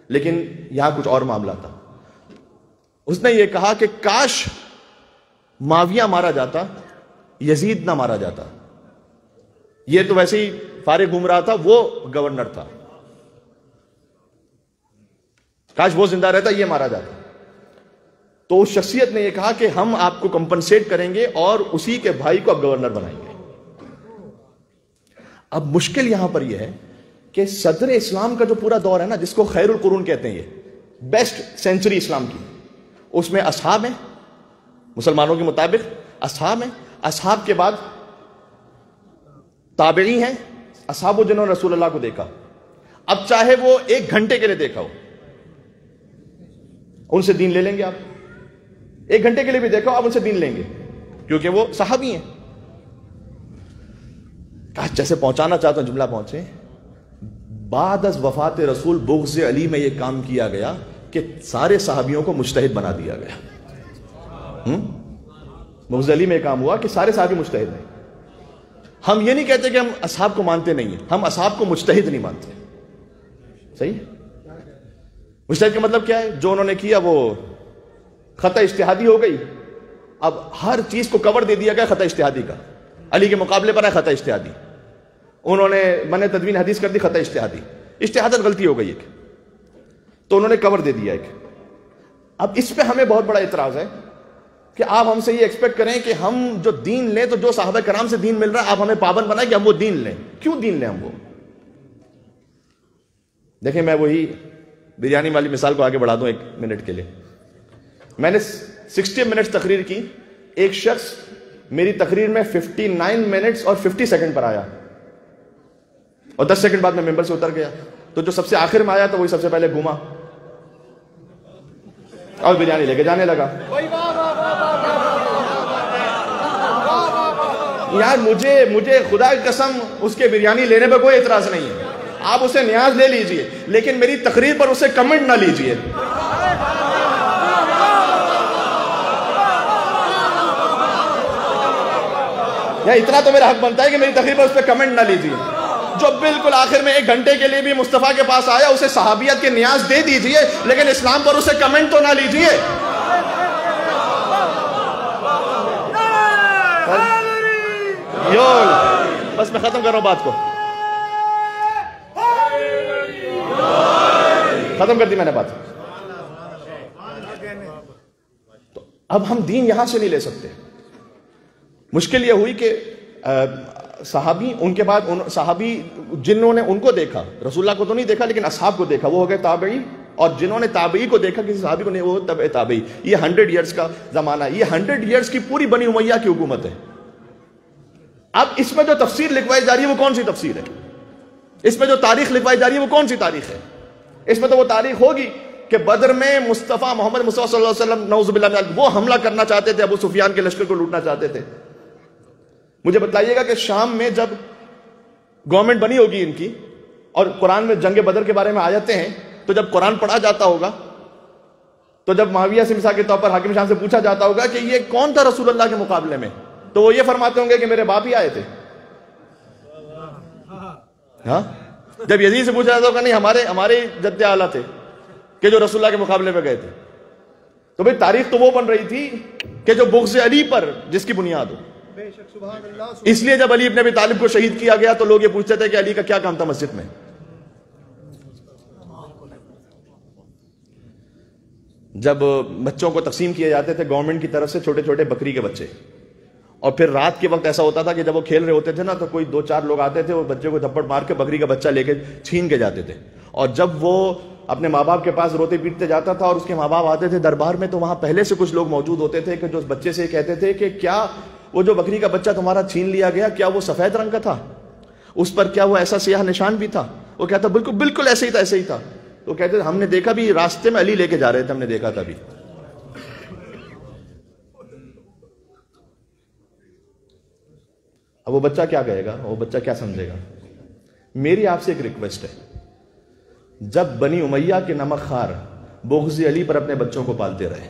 Speaker 1: لیکن یہاں کچھ اور معاملہ تھا. اس نے یہ کہا کہ کاش معاویہ مارا جاتا, یزید نہ مارا جاتا. یہ تو ویسے ہی فارغ گھوم رہا تھا, وہ گورنر تھا, کاش وہ زندہ رہتا, یہ مارا جاتا. تو اس شخصیت نے یہ کہا کہ ہم آپ کو کمپنسیٹ کریں گے اور اسی کے بھائی کو اب گورنر بنائیں گے. اب مشکل یہاں پر یہ ہے کہ صدر اسلام کا جو پورا دور ہے نا, جس کو خیر القرون کہتے ہیں, یہ بیسٹ سینچری اسلام کی, اس میں اصحاب ہیں, مسلمانوں کے مطابق اصحاب ہیں, اصحاب کے بعد تابعی ہیں, اصحاب وہ جنہوں نے رسول اللہ کو دیکھا, اب چاہے وہ 1 گھنٹے کے لیے دیکھا ہو, ان سے دین لے لیں گے. آپ 1 گھنٹے کے لیے بھی دیکھو, آپ ان سے دین لیں گے کیونکہ وہ صحابی ہیں. کاش جیسے پہنچانا چاہتا ہوں جملہ پہنچے. بعد از وفات رسول بغض علی میں یہ کام کیا گیا کہ سارے صحابیوں کو مجتہد بنا دیا گیا. بغض علی میں یہ کام ہوا کہ سارے صحابی مجتہد ہیں. ہم یہ نہیں کہتے کہ ہم اصحاب کو مانتے نہیں ہیں, ہم اصحاب کو مجتہد نہیں مانتے. صحیح. مجتہد کا مطلب کیا ہے؟ جو انہوں نے کیا وہ خطا اجتہادی ہو گئی. اب ہر چیز کو کور دے دیا گیا خطا اجتہادی کا. علی کے مقابلے پر ہے خطا اجتہادی, انہوں نے من تدوین حدیث کر دی خطا اجتہادی, اجتہادت غلطی ہو گئی ایک, تو انہوں نے کور دے دیا ایک. اب اس پہ ہمیں بہت بڑا اعتراض ہے کہ آپ ہم سے یہ ایکسپیکٹ کریں کہ ہم جو دین لیں, تو جو صحابہ کرام سے دین مل رہا ہے آپ ہمیں پابند بنائیں کہ ہم وہ دین لیں. کیوں دین لیں ہم وہ؟ دیکھیں میں وہی بریانی والی مثال کو آگے بڑھا دوں 1 منٹ کے لیے. میں نے 60 منٹس تقریر کی, ایک شخص میری تقریر میں 59 منٹس اور 50 سیکنڈ پر آیا اور 10 سیکنڈ بعد میں ممبر سے اتر گیا. تو جو سب سے آخر میں آیا تو وہی سب سے پہلے گھوما اور بریانی لے کے جانے لگا. یار مجھے خدا کی قسم اس کے بریانی لینے پہ کوئی اعتراض نہیں ہے, آپ اسے نیاز لے لیجئے, لیکن میری تقریر پر اسے کمنٹ نہ لیجئے. یا اتنا تو میرا حق بنتا ہے کہ میری تقریر پر اس پہ کمنٹ نہ لیجئے. جو بالکل آخر میں 1 گھنٹے کے لیے بھی مصطفیٰ کے پاس آیا اسے صحابیت کے نیاز دے دیجئے, لیکن اسلام پر اسے کمنٹ تو نہ لیجئے. بس میں ختم کر رہا ہوں بات کو, ختم کر دی میں نے بات. تو اب ہم دین یہاں سے نہیں لے سکتے. مشکل یہ ہوئی کہ صحابی, ان کے بعد صحابی جنہوں نے ان کو دیکھا, رسول اللہ کو تو نہیں دیکھا لیکن اصحاب کو دیکھا, وہ ہو گئے تابعی, اور جنہوں نے تابعی کو دیکھا کسی صحابی کو نہیں, وہ تبع تابعی. یہ 100 ایئرز کا زمانہ, یہ 100 ایئرز کی پوری بنی امیہ کی حکومت ہے. اب اس میں جو تفسیر لکھوائی جا رہی ہے وہ کون سی تفسیر ہے؟ اس میں جو تاریخ لکھوائی جا رہی ہے وہ کون سی تاریخ ہے؟ اس میں تو وہ تاریخ ہوگی کہ بدر میں مصطفیٰ محمد مصطفیٰ صلی اللہ علیہ وسلم نعوذ باللہ من ذالک وہ حملہ کرنا چاہتے تھے, ابو سفیان کے لشکر کو لوٹنا چاہتے تھے. مجھے بتائیے گا کہ شام میں جب گورنمنٹ بنی ہوگی ان کی, اور قرآن میں جنگ بدر کے بارے میں آیتیں ہیں, تو جب قرآن پڑھا جاتا ہوگا, تو جب معاویہ سے مثال کے طور پر حاکم شام سے پوچھا جاتا ہوگا کہ یہ کون تھا رسول اللہ کے مقابلے میں, تو وہ یہ فرماتے ہوں گے کہ میرے باپ ہی آئے تھے. ہاں جب یزید سے پوچھا جاتا تو نہیں ہمارے جد اعلیٰ تھے کہ جو رسول اللہ کے مقابلے میں گئے تھے. تو بھئی تاریخ تو وہ بن رہی تھی کہ جو بغض علی پر جس کی بنیاد ہو. اس لیے جب علی ابن ابی طالب کو شہید کیا گیا تو لوگ یہ پوچھتے تھے کہ علی کا کیا کام تھا مسجد میں. جب بچوں کو تقسیم کیے جاتے تھے گورنمنٹ کی طرف سے چھوٹے چھوٹے بکری کے بچے, اور پھر رات کے وقت ایسا ہوتا تھا کہ جب وہ کھیل رہے ہوتے تھے نا تو کوئی 2-4 لوگ آتے تھے, وہ بچے کو تھپڑ مار کے بکری کا بچہ لے کے چھین کے جاتے تھے. اور جب وہ اپنے ماں باپ کے پاس روتے پیٹتے جاتا تھا اور اس کے ماں باپ آتے تھے دربار میں, تو وہاں پہلے سے کچھ لوگ موجود ہوتے تھے کہ جو اس بچے سے کہتے تھے کہ کیا وہ جو بکری کا بچہ تمہارا چھین لیا گیا کیا وہ سفید رنگ کا تھا, اس پر کیا وہ ایسا سیاہ نشان بھی تھا؟ وہ کہتا بالکل ایسے ہی تھا, ایسے ہی تھا. تو کہتے تھے ہم نے دیکھا بھی, راستے میں علی لے کے جا رہے تھے, ہم نے دیکھا تھا بھی. اب وہ بچہ کیا کہے گا, وہ بچہ کیا سمجھے گا؟ میری آپ سے ایک ریکویسٹ ہے, جب بنی امیہ کے نمک خار بغض علی پر اپنے بچوں کو پالتے رہے,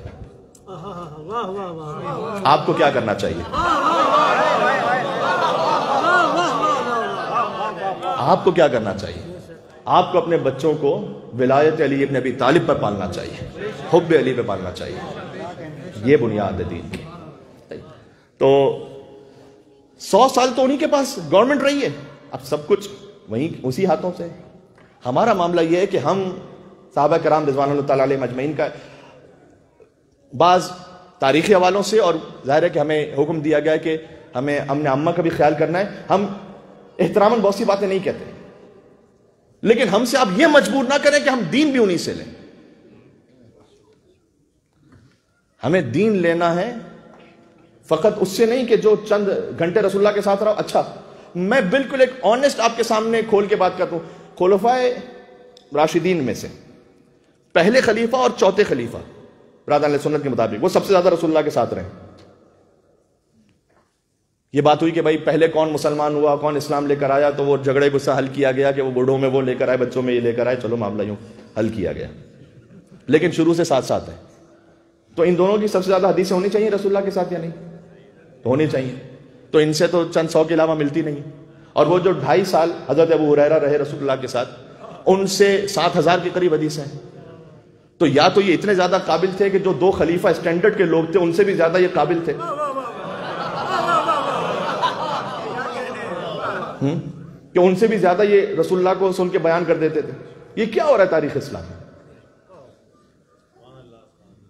Speaker 1: آپ کو کیا کرنا چاہیے؟ آپ کو کیا کرنا چاہیے؟ آپ کو اپنے بچوں کو ولایت علی ابن ابی طالب پر پالنا چاہیے, حب علی پہ پالنا چاہیے. یہ بنیاد ہے دین کی. تو 100 سال تو انہی کے پاس گورنمنٹ رہی ہے, اب سب کچھ وہیں اسی ہاتھوں سے. ہمارا معاملہ یہ ہے کہ ہم صحابہ کرام رضوان اللہ تعالیٰ علیہ مجمعین کا بعض تاریخی حوالوں سے, اور ظاہر ہے کہ ہمیں حکم دیا گیا ہے کہ ہمیں امن عامہ کا بھی خیال کرنا ہے. ہم احتراماً بہت سی باتیں نہیں کہتے, لیکن ہم سے آپ یہ مجبور نہ کریں کہ ہم دین بھی انہی سے لیں. ہمیں دین لینا ہے فقط اس سے نہیں کہ جو چند گھنٹے رسول اللہ کے ساتھ رہو. اچھا میں بالکل ایک آنےسٹ آپ کے سامنے کھول کے بات کرتا ہوں, خلفائے راشدین میں سے پہلے خلیفہ اور چوتھے خلیفہ برادران علیہ سنت کے مطابق وہ سب سے زیادہ رسول اللہ کے ساتھ رہے. یہ بات ہوئی کہ بھائی پہلے کون مسلمان ہوا, کون اسلام لے کر آیا, تو وہ جھگڑے غصہ حل کیا گیا کہ وہ بوڑھوں میں وہ لے کر آئے, بچوں میں یہ لے کر آئے, چلو معاملہ یوں حل کیا گیا, لیکن شروع سے ساتھ ساتھ ہے. تو ان دونوں کی سب سے زیادہ حدیثیں ہونی چاہیے رسول اللہ کے ساتھ یا نہیں؟ تو ہونی چاہیے. تو ان سے تو چند 100 کے علاوہ ملتی نہیں. اور وہ جو 2.5 سال حضرت ابو ہریرہ رہے رسول اللہ کے ساتھ, ان سے 7,000 کے قریب حدیثیں ہیں. تو یا تو یہ اتنے زیادہ قابل تھے کہ جو 2 خلیفہ اسٹینڈرڈ کے لوگ تھے ان سے بھی زیادہ یہ قابل تھے, کہ ان سے بھی زیادہ یہ رسول اللہ کو سن کے بیان کر دیتے تھے. یہ کیا ہو رہا ہے تاریخ اسلام میں؟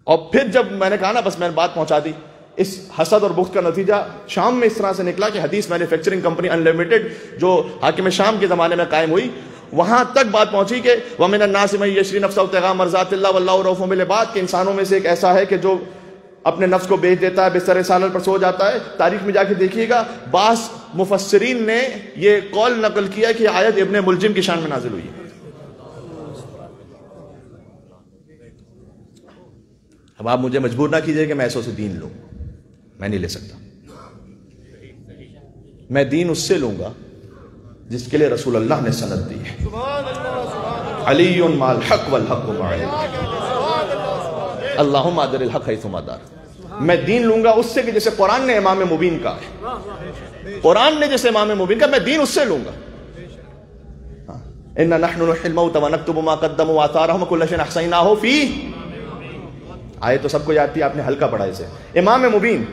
Speaker 1: اور پھر جب میں نے کہا نا, بس میں نے بات پہنچا دی, اس حسد اور بغض کا نتیجہ شام میں اس طرح سے نکلا کہ حدیث مینوفیکچرنگ کمپنی انلمیٹڈ جو حاکم شام کے زمانے میں قائم ہوئی, وہاں تک بات پہنچی کہ وَمِنَ النَّاسِ مَن يَشْرِي نَفْسَهُ ابْتِغَاءَ مَرْضَاتِ اللَّهِ وَاللَّهُ رَءُوفٌ بِالْعِبَادِ, کہ انسانوں میں سے ایک ایسا ہے کہ جو اپنے نفس کو بیچ دیتا ہے, بستر سالر پر سو جاتا ہے. تاریخ میں جا کے دیکھیے گا, بعض مفسرین نے یہ قول نقل کیا کہ آیت ابن ملجم کی شان میں نازل ہوئی ہے. اب آپ مجھے مجبور نہ کیجئے کہ میں ایسوں سے دین لوں, میں نہیں لے سکتا. میں دین اس سے لوں گا جس کے لیے رسول اللہ نے سند دی ہے. علی مع الحق والحق معه, اللہم ادر الحق حیثما دار. میں دین لوں گا اس سے کہ جیسے قرآن نے امام مبین کا ہے, قرآن نے جیسے امام مبین کا, میں دین اس سے لوں گا. اِنَّا نَحْنُ نُحْيِي الْمَوْتَ وَنَكْتُبُ مَا قَدَّمُوا وَآثَارَهُمْ وَكُلَّ شَيْءٍ أَحْصَيْنَاهُ فِي, آیت تو سب کو یاد تھی, آپ نے ہلکا پڑھا اسے. امام مبین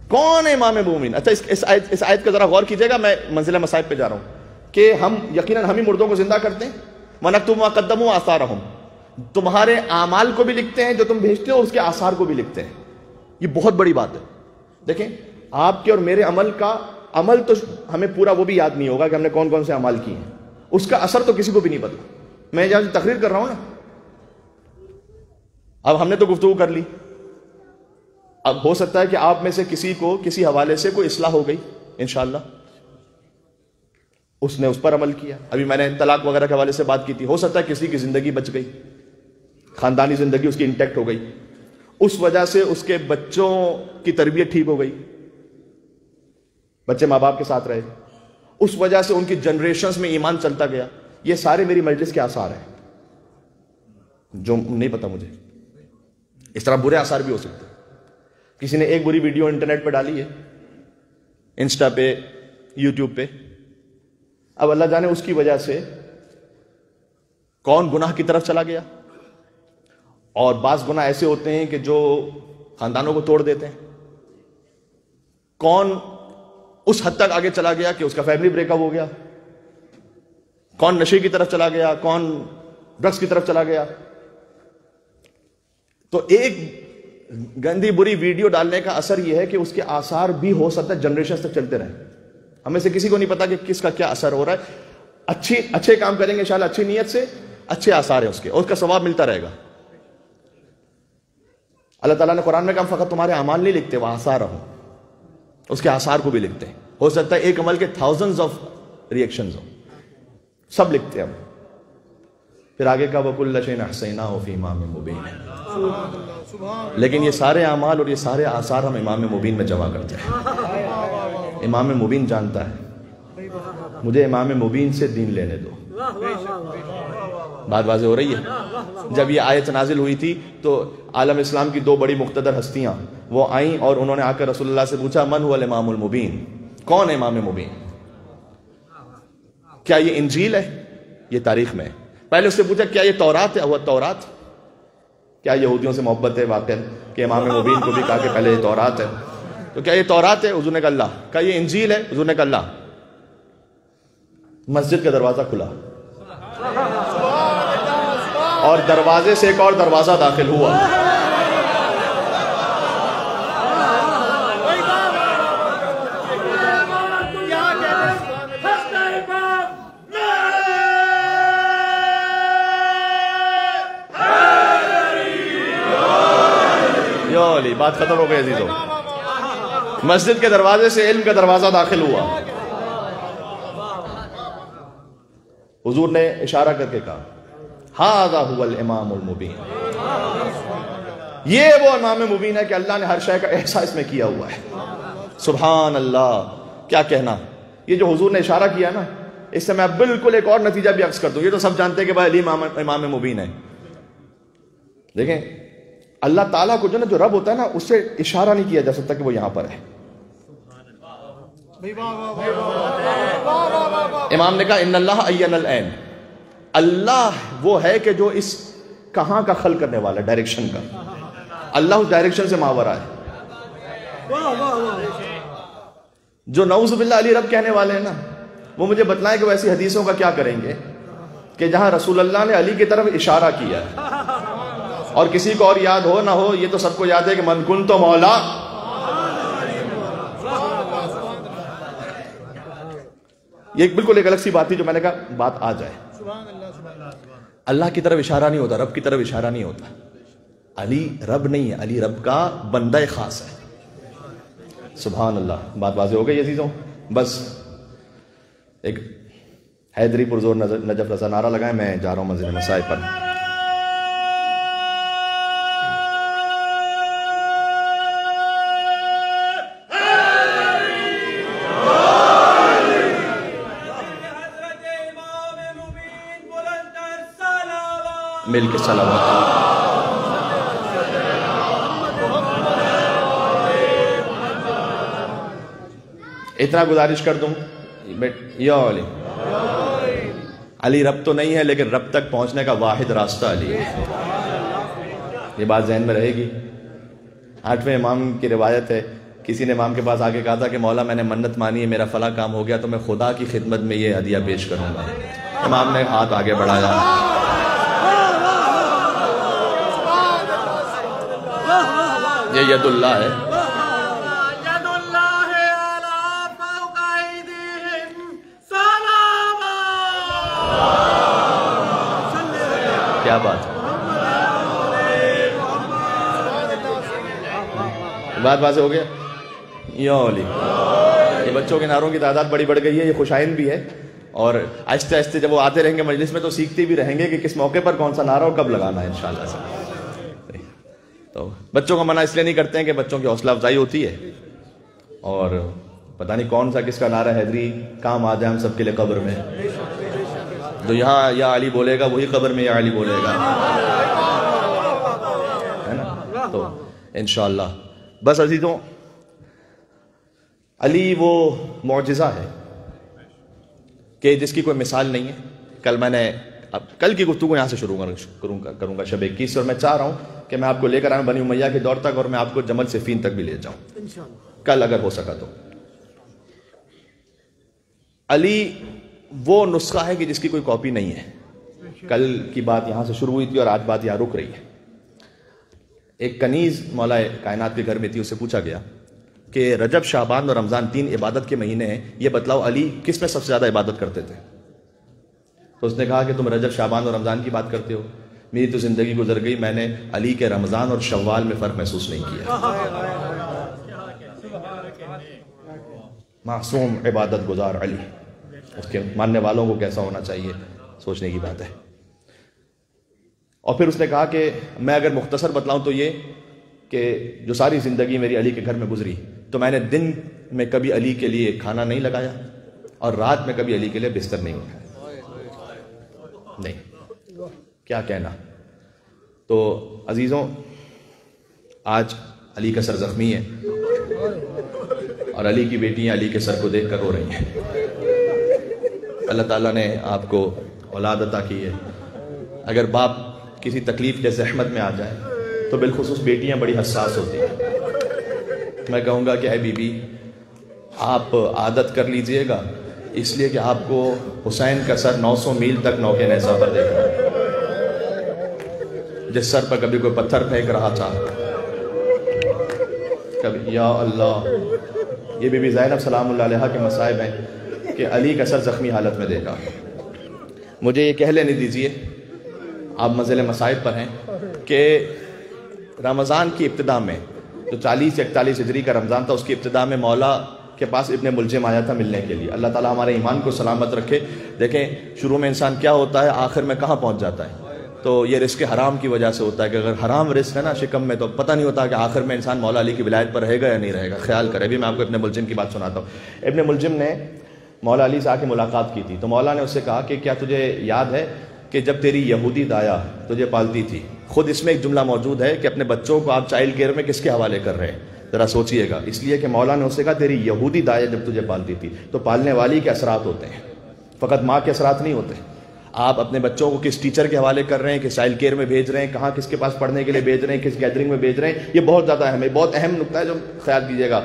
Speaker 1: کون ہے امام مبین؟ اچھا اس آیت کا ذرا غور کیجئے گا, میں منزل مصائب پہ جا رہا ہوں کہ ہم یقیناً ہم ہی مردوں کو زندہ کرتے ہیں. وَنَكْتُبُ مَا قَدَّمُوا وَآثَارَهُمْ, تمہارے اعمال کو بھی لکھتے ہیں جو تم بھیجتے ہو, اور اس کے آثار کو بھی لکھتے ہیں. یہ بہت بڑی بات ہے. دیکھیں آپ کے اور میرے عمل کا عمل تو ہمیں پورا وہ بھی یاد نہیں ہوگا کہ ہم نے کون کون سے اعمال کیے ہیں, اس کا اثر تو کسی کو بھی نہیں پتا. میں جہاں تقریر کر رہا ہوں نا, اب ہم نے تو گفتگو کر لی, اب ہو سکتا ہے کہ آپ میں سے کسی کو کسی حوالے سے کوئی اصلاح ہو گئی انشاءاللہ, اس نے اس پر عمل کیا. ابھی میں نے طلاق وغیرہ کے حوالے سے بات کی تھی, ہو سکتا ہے کسی کی زندگی بچ گئی, خاندانی زندگی اس کی انٹیکٹ ہو گئی, اس وجہ سے اس کے بچوں کی تربیت ٹھیک ہو گئی, بچے ماں باپ کے ساتھ رہے, اس وجہ سے ان کی جنریشنز میں ایمان چلتا گیا. یہ سارے میری مجلس کے آثار ہیں جو نہیں پتا مجھے. اس طرح برے آثار بھی ہو سکتے. کسی نے ایک بری ویڈیو انٹرنیٹ پہ ڈالی ہے, انسٹا پہ, یوٹیوب پہ, اب اللہ جانے اس کی وجہ سے کون گناہ کی طرف چلا گیا، اور بعض گناہ ایسے ہوتے ہیں کہ جو خاندانوں کو توڑ دیتے ہیں. کون اس حد تک آگے چلا گیا کہ اس کا فیملی بریک اپ ہو گیا، کون نشے کی طرف چلا گیا، کون ڈرگس کی طرف چلا گیا. تو ایک گندی بری ویڈیو ڈالنے کا اثر یہ ہے کہ اس کے آثار بھی ہو سکتا ہے جنریشن تک چلتے رہیں. ہمیں سے کسی کو نہیں پتا کہ کس کا کیا اثر ہو رہا ہے. اچھے کام کریں گے انشاءاللہ اچھی نیت سے، اچھے آثار ہیں اس کے، اور اس کا ثواب ملتا رہے گا. اللہ تعالیٰ نے قرآن میں کہا فقط تمہارے اعمال نہیں لکھتے، وہ آثار ہوں، اس کے آثار کو بھی لکھتے ہیں. ہو سکتا ہے ایک عمل کے تھاؤزنڈز آف ریئیکشنز ہوں، سب لکھتے ہیں ہم. پھر آگے کا وَكُلَّ شَيْءٍ أَحْصَيْنَاهُ فِي إِمَامٍ مُبِينٍ. لیکن یہ سارے اعمال اور یہ سارے آثار ہم امام مبین میں جمع کرتے ہیں. امام مبین جانتا ہے، مجھے امام مبین سے دین لینے دو. بات واضح ہو رہی ہے؟ جب یہ آیت نازل ہوئی تھی تو عالم اسلام کی دو بڑی مقتدر ہستیاں وہ آئیں اور انہوں نے آ کر رسول اللہ سے پوچھا من هو الامام المبین، کون ہے امام مبین؟ کیا یہ انجیل ہے؟ یہ تاریخ میں ہے. پہلے اس سے پوچھا کیا یہ تورات ہے؟ وہ تورات. کیا یہودیوں سے محبت ہے واقع کہ امام مبین کو بھی کہا کہ پہلے یہ تورات ہے؟ تو کیا یہ تورات ہے؟ حضور نے کہا اللہ. کیا یہ انجیل ہے؟ حضور نے کہا اللہ. مسجد کا دروازہ کھلا اور دروازے سے ایک اور دروازہ داخل ہوا. بات ختم ہو گئی عزیزوں. مسجد کے دروازے سے علم کا دروازہ داخل ہوا. حضور نے اشارہ کر کے کہا ھذا ھو الامام المبین. یہ وہ امام مبین ہے کہ اللہ نے ہر شے کا احساس اس میں کیا ہوا ہے. سبحان اللہ، کیا کہنا. یہ جو حضور نے اشارہ کیا نا، اس سے میں بالکل ایک اور نتیجہ بھی عکس کر دوں. یہ تو سب جانتے ہیں کہ بھائی علی امام مبین ہے. دیکھیں اللہ تعالیٰ کو جو رب ہوتا ہے نا، اس سے اشارہ نہیں کیا جا سکتا کہ وہ یہاں پر ہے. امام نے کہا ان اللہ عین العین. اللہ وہ ہے کہ جو اس کہاں کا خلق کرنے والا ہے، ڈائریکشن کا. اللہ اس ڈائریکشن سے ماورا ہے. جو نعوذ باللہ علی رب کہنے والے ہیں نا، وہ مجھے بتلائیں کہ وہ ایسی حدیثوں کا کیا کریں گے کہ جہاں رسول اللہ نے علی کی طرف اشارہ کیا ہے اور کسی کو اور یاد ہو نہ ہو، یہ تو سب کو یاد ہے کہ من کنت مولا. یہ بالکل ایک الگ سی بات تھی جو میں نے کہا بات آ جائے. اللہ کی طرف اشارہ نہیں ہوتا، رب کی طرف اشارہ نہیں ہوتا. علی رب نہیں ہے، علی رب کا بندہ خاص ہے. سبحان اللہ. بات واضح ہو گئی عزیزوں؟ بس ایک حیدری پرزور نجف رضا نعرہ لگائیں. میں جا رہا ہوں مسجد مسائب پر. مل کے صلوات. اتنا گزارش کر دوں، یا علی رب تو نہیں ہے لیکن رب تک پہنچنے کا واحد راستہ علی ہے. یہ بات ذہن میں رہے گی. 8ویں امام کی روایت ہے، کسی نے امام کے پاس آگے کہا تھا کہ مولا میں نے منت مانی ہے، میرا فلاں کام ہو گیا تو میں خدا کی خدمت میں یہ ہدیہ پیش کروں گا. امام نے ہاتھ آگے بڑھایا. یہ ید اللہ ہے. کیا بات ہے. بات واضح ہو گیا. یہ بچوں کے نعروں کی تعداد بڑی بڑھ گئی ہے. یہ خوشائن بھی ہے اور آہستہ آہستہ جب وہ آتے رہیں گے مجلس میں تو سیکھتے بھی رہیں گے کہ کس موقع پر کون سا نعرہ اور کب لگانا ہے انشاءاللہ سے. تو بچوں کا منع اس لیے نہیں کرتے ہیں کہ بچوں کی حوصلہ افزائی ہوتی ہے اور پتہ نہیں کون سا کس کا نعرہ حیدری کام آ جائے ہم سب کے لیے قبر میں. جو یہاں یا علی بولے گا وہی قبر میں یا علی بولے گا، ہے نا. تو انشاءاللہ بس عزیزوں، علی وہ معجزہ ہے کہ جس کی کوئی مثال نہیں ہے. کل کی گفتگو یہاں سے شروع کروں گا شب 21 سے، اور میں چاہ رہا ہوں کہ میں آپ کو لے کر آؤں بنی امیہ کے دور تک، اور میں آپ کو جمل صفین تک بھی لے جاؤں کل اگر ہو سکا تو. علی وہ نسخہ ہے کہ جس کی کوئی کاپی نہیں ہے. کل کی بات یہاں سے شروع ہوئی تھی اور آج بات یہاں رک رہی ہے. ایک کنیز مولا کائنات کے گھر میں تھی، اس سے پوچھا گیا کہ رجب، شعبان اور رمضان 3 عبادت کے مہینے ہیں، یہ بتلاؤ علی کس میں سب سے زیادہ عبادت کرتے تھے؟ تو اس نے کہا کہ تم رجب، شعبان اور رمضان کی بات کرتے ہو، میری تو زندگی گزر گئی، میں نے علی کے رمضان اور شوال میں فرق محسوس نہیں کیا. معصوم عبادت گزار علی، اس کے ماننے والوں کو کیسا ہونا چاہیے، سوچنے کی بات ہے. اور پھر اس نے کہا کہ میں اگر مختصر بتلاؤں تو یہ کہ جو ساری زندگی میری علی کے گھر میں گزری، تو میں نے دن میں کبھی علی کے لیے کھانا نہیں لگایا اور رات میں کبھی علی کے لیے بستر نہیں اٹھایا. نہیں، کیا کہنا. تو عزیزوں، آج علی کا سر زخمی ہے اور علی کی بیٹیاں علی کے سر کو دیکھ کر رو رہی ہیں. اللہ تعالیٰ نے آپ کو اولاد عطا کی ہے. اگر باپ کسی تکلیف یا زحمت میں آ جائے تو بالخصوص بیٹیاں بڑی حساس ہوتی ہیں. میں کہوں گا کہ اے بی بی، آپ عادت کر لیجئے گا، اس لیے کہ آپ کو حسین کا سر 900 میل تک نوکے نیزہ پر دیکھ رہا ہے، جس سر پر کبھی کوئی پتھر پھینک رہا تھا، کبھی یا اللہ. یہ بی بی زینب سلام اللہ علیہا کے مصائب ہیں کہ علی کا سر زخمی حالت میں دیکھا. مجھے یہ کہہ لینے دیجئے، آپ منزل مصائب پر ہیں، کہ رمضان کی ابتدا میں جو 40-41 ہجری کا رمضان تھا، اس کی ابتدا میں مولا کے پاس ابن ملجم آیا تھا ملنے کے لیے. اللہ تعالیٰ ہمارے ایمان کو سلامت رکھے. دیکھیں شروع میں انسان کیا ہوتا ہے، آخر میں کہاں پہنچ جاتا ہے. تو یہ رزق حرام کی وجہ سے ہوتا ہے کہ اگر حرام رزق ہے نا شکم میں، تو پتہ نہیں ہوتا کہ آخر میں انسان مولا علی کی ولایت پر رہے گا یا نہیں رہے گا. خیال کرے. ابھی میں آپ کو ابن ملجم کی بات سناتا ہوں. ابن ملجم نے مولا علی سے آ کے ملاقات کی تھی، تو مولا نے اس سے کہا کہ کیا تجھے یاد ہے کہ جب تیری یہودی دایا تجھے پالتی تھی، خود اس میں ایک جملہ موجود ہے کہ اپنے بچوں کو آپ چائلڈ کیئر میں کس کے حوالے کر رہے ہیں، ذرا سوچئے گا. اس لیے کہ مولا نے اس سے کہا تیری یہودی دایا جب تجھے پالتی تھی. تو پالنے والی کے اثرات ہوتے ہیں، فقط ماں کے اثرات نہیں ہوتے. آپ اپنے بچوں کو کس ٹیچر کے حوالے کر رہے ہیں، کس چائلڈ کیئر میں بھیج رہے ہیں، کہاں کس کے پاس پڑھنے کے لیے بھیج رہے ہیں، کس گیدرنگ میں بھیج رہے ہیں، یہ بہت زیادہ اہم ہے. بہت اہم نکتہ ہے جو خیال کیجیے گا،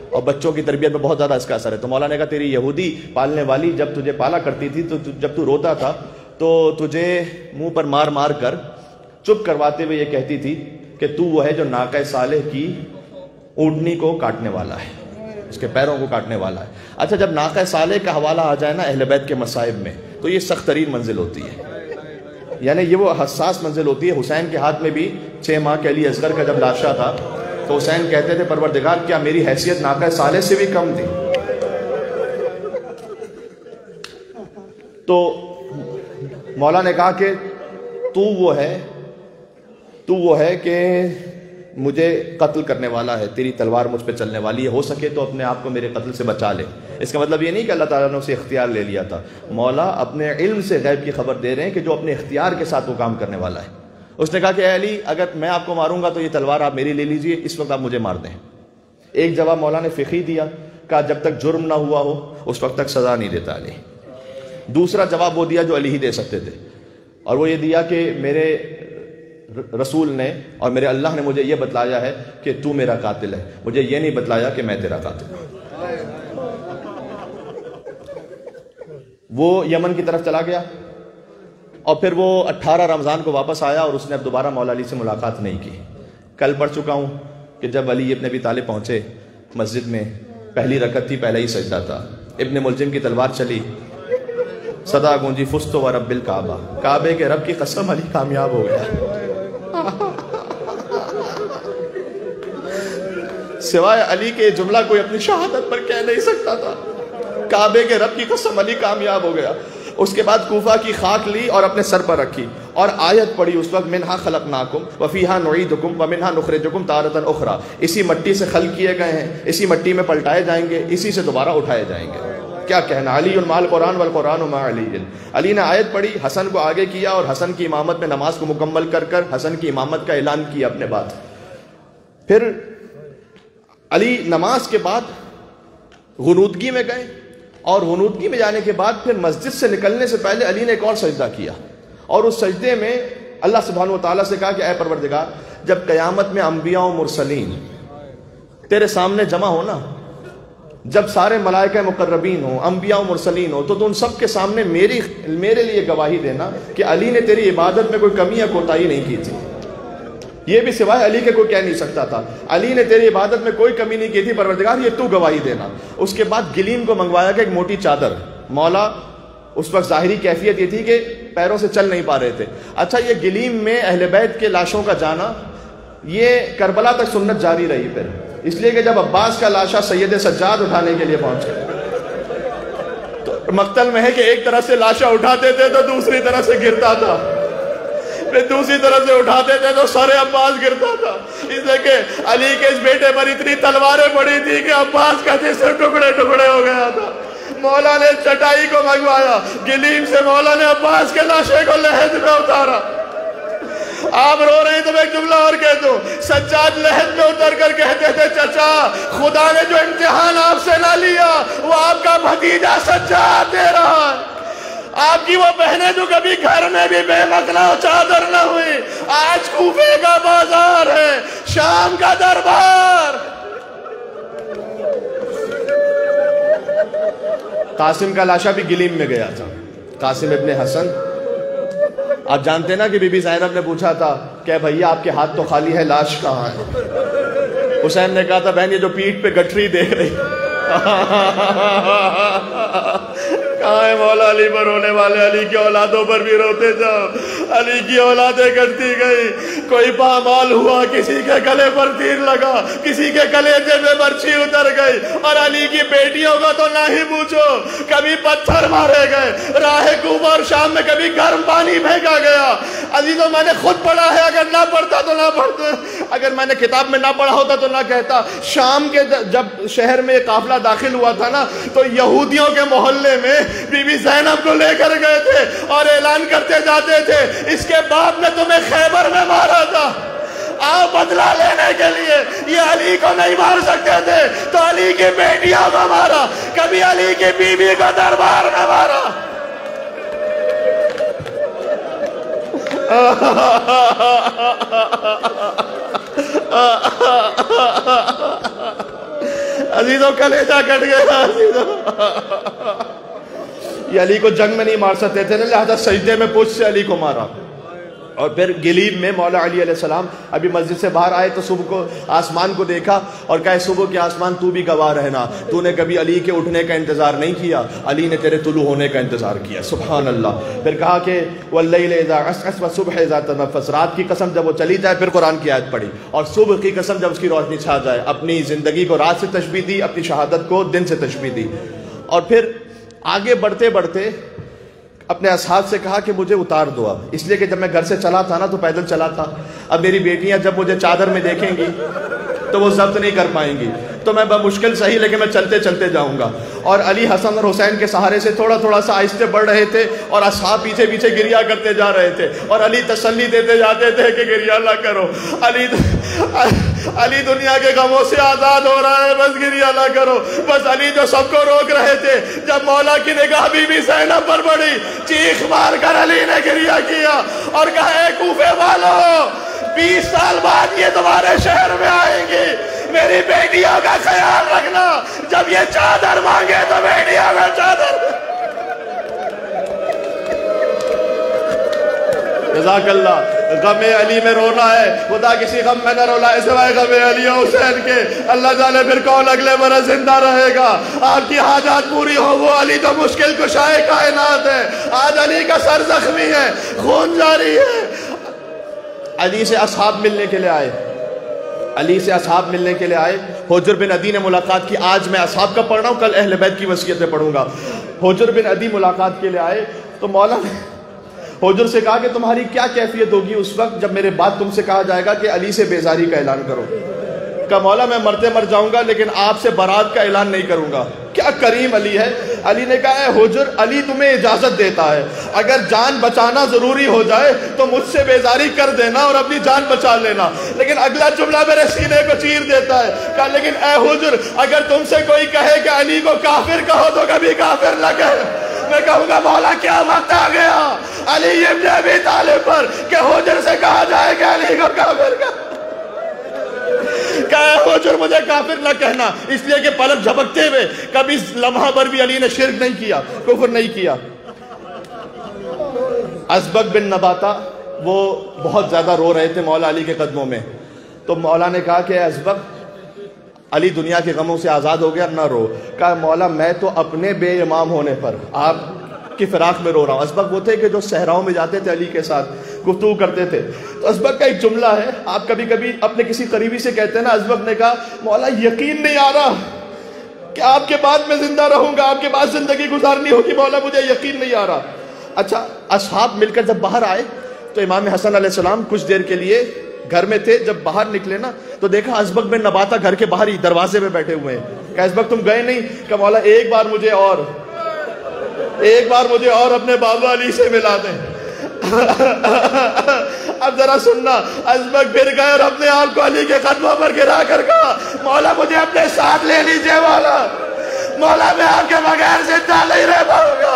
Speaker 1: اور بچوں کی تربیت میں بہت زیادہ اس کا اثر ہے. تو مولا نے کہا تیری یہودی پالنے والی جب تجھے پالا کرتی تھی، تو جب تو روتا تھا تو تجھے منہ پر مار مار کر چپ کرواتے ہوئے یہ کہتی تھی کہ تو وہ ہے جو ناقہ صالح کی اونٹنی کو کاٹنے والا ہے، اس کے پیروں کو کاٹنے والا ہے. اچھا، جب ناقہ صالح کا حوالہ آ جائے نا اہل بیت کے مصائب میں، تو یہ سخت ترین منزل ہوتی ہے. یعنی یہ وہ حساس منزل ہوتی ہے. حسین کے ہاتھ میں بھی 6 ماہ کے علی اصغر کا جب لاشا تھا، تو حسین کہتے تھے پروردگار کیا میری حیثیت ناقہ صالح سے بھی کم تھی؟ تو مولا نے کہا کہ تو وہ ہے کہ مجھے قتل کرنے والا ہے، تیری تلوار مجھ پہ چلنے والی ہے، ہو سکے تو اپنے آپ کو میرے قتل سے بچا لے. اس کا مطلب یہ نہیں کہ اللہ تعالیٰ نے اسے اختیار لے لیا تھا. مولا اپنے علم سے غیب کی خبر دے رہے ہیں کہ جو اپنے اختیار کے ساتھ وہ کام کرنے والا ہے. اس نے کہا کہ اے علی، اگر میں آپ کو ماروں گا تو یہ تلوار آپ میری لے لیجئے، اس وقت آپ مجھے مار دیں. ایک جواب مولا نے فقہی دیا، کہا جب تک جرم نہ ہوا ہو اس وقت تک سزا نہیں دیتا علی. دوسرا جواب وہ دیا جو علی ہی دے سکتے تھے، اور وہ یہ دیا کہ میرے رسول نے اور میرے اللہ نے مجھے یہ بتلایا ہے کہ تو میرا قاتل ہے، مجھے یہ نہیں بتلایا کہ میں تیرا قاتل ہوں. وہ یمن کی طرف چلا گیا اور پھر وہ 18 رمضان کو واپس آیا اور اس نے اب دوبارہ مولا علی سے ملاقات نہیں کی. کل پڑھ چکا ہوں کہ جب علی ابن ابی طالب پہنچے مسجد میں، پہلی رکعت تھی، پہلا ہی سجدہ تھا. ابن ملجم کی تلوار چلی، صدا گونجی فزت و رب الکعبہ، کعبے کے رب کی قسم علی کامیاب ہو گیا. سوائے علی کے جملہ کوئی اپنی شہادت پر کہہ نہیں سکتا تھا. کعبے کے رب کی قسم علی کامیاب ہو گیا. اس کے بعد کوفہ کی خاک لی اور اپنے سر پر رکھی اور آیت پڑھی اس وقت، منہا خلقناکم وفیہا نعیدکم ومنہا نخرجکم تارۃ اخری. اسی مٹی سے خلق کیے گئے ہیں، اسی مٹی میں پلٹائے جائیں گے، اسی سے دوبارہ اٹھائے جائیں گے. کیا کہنا، علی مع القرآن والقرآن مع علی. علی نے آیت پڑھی، حسن کو آگے کیا اور حسن کی امامت میں نماز کو مکمل کر کر حسن کی امامت کا اعلان کیا اپنے بعد. پھر علی نماز کے بعد غنودگی میں گئے اور غنودگی میں جانے کے بعد پھر مسجد سے نکلنے سے پہلے علی نے ایک اور سجدہ کیا، اور اس سجدے میں اللہ سبحانہ و تعالیٰ سے کہا کہ اے پروردگار، جب قیامت میں انبیاء و مرسلین تیرے سامنے جمع ہونا، جب سارے ملائکہ مقربین ہوں، انبیاء و مرسلین ہوں، تو ان سب کے سامنے میرے لیے گواہی دینا کہ علی نے تیری عبادت میں کوئی کمی یا کوتاہی نہیں کی تھی۔ یہ بھی سوائے علی کے کوئی کہہ نہیں سکتا تھا، علی نے تیری عبادت میں کوئی کمی نہیں کی تھی، پروردگار یہ تو گواہی دینا۔ اس کے بعد گلیم کو منگوایا کہ ایک موٹی چادر، مولا اس وقت ظاہری کیفیت یہ تھی کہ پیروں سے چل نہیں پا رہے تھے۔ اچھا، یہ گلیم میں اہل بیت کے لاشوں کا جانا، یہ کربلا تک سنت جاری رہی پھر، اس لیے کہ جب عباس کا لاشا سید سجاد اٹھانے کے لیے پہنچ گئے تو مقتل میں ہے کہ ایک طرف سے لاشا اٹھاتے تھے تو دوسری طرف سے گرتا تھا، پھر دوسری طرف سے اٹھاتے تھے تو سر عباس گرتا تھا، اس لیے کہ علی کے اس بیٹے پر اتنی تلواریں پڑی تھی کہ عباس کا جسم ٹکڑے ٹکڑے ہو گیا تھا۔ مولا نے چٹائی کو منگوایا، گلیم سے مولا نے عباس کے لاشے کو لحد میں اتارا۔ آپ رو رہے ہیں تو میں ایک جملہ اور کہہ دوں، سجاد لحد میں اتر کر کہتے تھے چچا خدا نے جو امتحان آپ سے نہ لیا وہ آپ کا بھتیجا سجاد دے رہا ہے۔ آپ کی وہ بہنیں جو کبھی گھر میں بھی بے مکنا و چادر نہ ہوئی، آج کوفے کا بازار ہے، شام کا دربار۔ قاسم کا لاشا بھی گلیم میں گیا تھا، قاسم ابن حسن۔ آپ جانتے نا کہ بی بی زینب نے پوچھا تھا کہ بھئیہ آپ کے ہاتھ تو خالی ہے، لاش کہاں ہے؟ حسین نے کہا تھا بہن یہ جو پیٹھ پہ گٹھری دیکھ رہی کہاں ہے مولا علی پر رونے والے، علی کی اولادوں پر بھی روتے جاؤ، علی کی اولادیں کٹتی گئی، کوئی پامال ہوا، کسی کے گلے پر تیر لگا، کسی کے کلیجے میں برچھی اتر گئی، اور علی کی بیٹیوں کا تو نہ ہی پوچھو، کبھی پتھر مارے گئے راہ کوفہ اور شام میں، کبھی گرم پانی پھینکا گیا۔ عزیزوں میں نے خود پڑھا ہے، اگر نہ پڑھتا تو نہ پڑھتا، اگر میں نے کتاب میں نہ پڑھا ہوتا تو نہ کہتا۔ شام کے جب شہر میں قافلہ داخل ہوا تھا نا تو یہودیوں کے محلے میں بی بی زینب کو لے کر گئے تھے اور اعلان کرتے جاتے تھے اس کے باپ نے تمہیں خیبر میں مارا تھا، آؤ بدلہ لینے کے لیے۔ یہ علی کو نہیں مار سکتے تھے تو علی کی بیٹیاں کو مارا، کبھی علی کی بیوی کو دربار میں مارا۔ عزیزوں کلیجہ کٹ گیا، عزیزوں یہ علی کو جنگ میں نہیں مار سکتے تھے، لہذا سجدے میں پشت سے علی کو مارا۔ اور پھر گلیم میں مولا علی علیہ السلام ابھی مسجد سے باہر آئے تو صبح کو آسمان کو دیکھا اور کہا صبح کے آسمان تو بھی گواہ رہنا، تو نے کبھی علی کے اٹھنے کا انتظار نہیں کیا، علی نے تیرے طلوع ہونے کا انتظار کیا، سبحان اللہ۔ پھر کہا کہ واللیل اذا عسعس والصبح اذا تنفس، رات کی قسم جب وہ چلی جائے، پھر قرآن کی آیت پڑھی، اور صبح کی قسم جب اس کی روشنی چھا جائے، اپنی زندگی کو رات سے تشبیہ دی، اپنی شہادت کو دن سے تشبیہ دی۔ اور پھر آگے بڑھتے بڑھتے اپنے اصحاب سے کہا کہ مجھے اتار دو اب، اس لیے کہ جب میں گھر سے چلا تھا نا تو پیدل چلا تھا، اب میری بیٹیاں جب مجھے چادر میں دیکھیں گی تو وہ ضبط نہیں کر پائیں گی، تو میں بمشکل صحیح لیکن میں چلتے چلتے جاؤں گا۔ اور علی حسن اور حسین کے سہارے سے تھوڑا تھوڑا سا آہستہ بڑھ رہے تھے اور اصحاب پیچھے پیچھے گریا کرتے جا رہے تھے، اور علی تسلی دیتے جاتے تھے کہ گریا نہ کرو، علی دنیا کے غموں سے آزاد ہو رہا ہے، بس گریا نہ کرو۔ بس علی جو سب کو روک رہے تھے، جب مولا کی نگاہ بی بی زینب پر پڑی، چیخ مار کر علی نے گریا کیا اور کہا اے کوفے والو، 20 سال بعد یہ تمہارے شہر میں آئیں گی، میری بیٹیوں کا خیال رکھنا، جب یہ چادر مانگے تو بیٹیوں کا چادر۔ جزاک اللہ۔ غم علی میں رونا ہے، خدا کسی غم میں نہ رونا ہے سوائے غم علی و حسین کے۔ اللہ جانے پھر کون اگلے برس زندہ رہے گا، آپ کی حاجات پوری ہو، وہ علی تو مشکل کشائے کائنات ہے۔ آج علی کا سر زخمی ہے، خون جاری ہے۔ علی سے اصحاب ملنے کے لیے آئے، علی سے اصحاب ملنے کے لیے آئے۔ حجر بن عدی نے ملاقات کی، آج میں اصحاب کا پڑھ رہا ہوں، کل اہل بیت کی وصیتیں پڑھوں گا۔ حجر بن عدی ملاقات کے لیے آئے تو مولا نے حجر سے کہا کہ تمہاری کیا کیفیت ہوگی اس وقت جب میرے بعد تم سے کہا جائے گا کہ علی سے بیزاری کا اعلان کرو؟ کہا مولا میں مرتے مر جاؤں گا لیکن آپ سے برات کا اعلان نہیں کروں گا۔ کیا کریم علی ہے۔ علی نے کہا اے حجر، علی تمہیں اجازت دیتا ہے، اگر جان بچانا ضروری ہو جائے تو مجھ سے بیزاری کر دینا اور اپنی جان بچا لینا. لیکن اگلا جملہ میرے سینے کو چیر دیتا ہے. کہا لیکن اے حجر اگر تم سے کوئی کہے کہ علی کو کافر کہو تو کبھی کافر نہ کہے. میں کہوں گا مولا کیا وقت آ گیا علی ابن ابی طالب پر کہ حجر سے کہا جائے کہ علی کو کافر کہو. کہا حجر مجھے کافر نہ کہنا، اس لیے کہ پلک جھپکتے ہوئے کبھی لمحہ پر بھی علی نے شرک نہیں کیا، کفر نہیں کیا. ازبق بن نباتہ وہ بہت زیادہ رو رہے تھے مولا علی کے قدموں میں. تو مولا نے کہا کہ ازبق علی دنیا کے غموں سے آزاد ہو گیا، نہ رو. کہا مولا میں تو اپنے بے امام ہونے پر آپ کی فراق میں رو رہا ہوں. ازبق وہ تھے کہ جو صحراؤں میں جاتے تھے علی کے ساتھ گفتگو کرتے تھے. تو ازبق کا ایک جملہ ہے، آپ کبھی کبھی اپنے کسی قریبی سے کہتے ہیں نا، ازبق نے کہا مولا یقین نہیں آ رہا کہ آپ کے بعد میں زندہ رہوں گا، آپ کے بعد زندگی گزارنی ہوگی، مولا مجھے یقین نہیں آ رہا. اچھا اصحاب مل کر جب باہر آئے تو امام حسن علیہ السلام کچھ دیر کے لیے گھر میں تھے. جب باہر نکلے نا تو دیکھا ازبق بن نباتہ گھر کے باہر ہی دروازے میں بیٹھے ہوئے ہیں. کہ ازبق تم گئے نہیں؟ کہ مولا ایک بار مجھے اور اپنے بابا علی سے ملا دیں. اب ذرا سننا، ازبق پھر گئے اور اپنے آپ کو علی کے قدموں پر گرا کر کہا مولا مجھے اپنے ساتھ لے لیجئے، مولا میں آپ کے بغیر زندہ نہیں رہ پاؤں گا.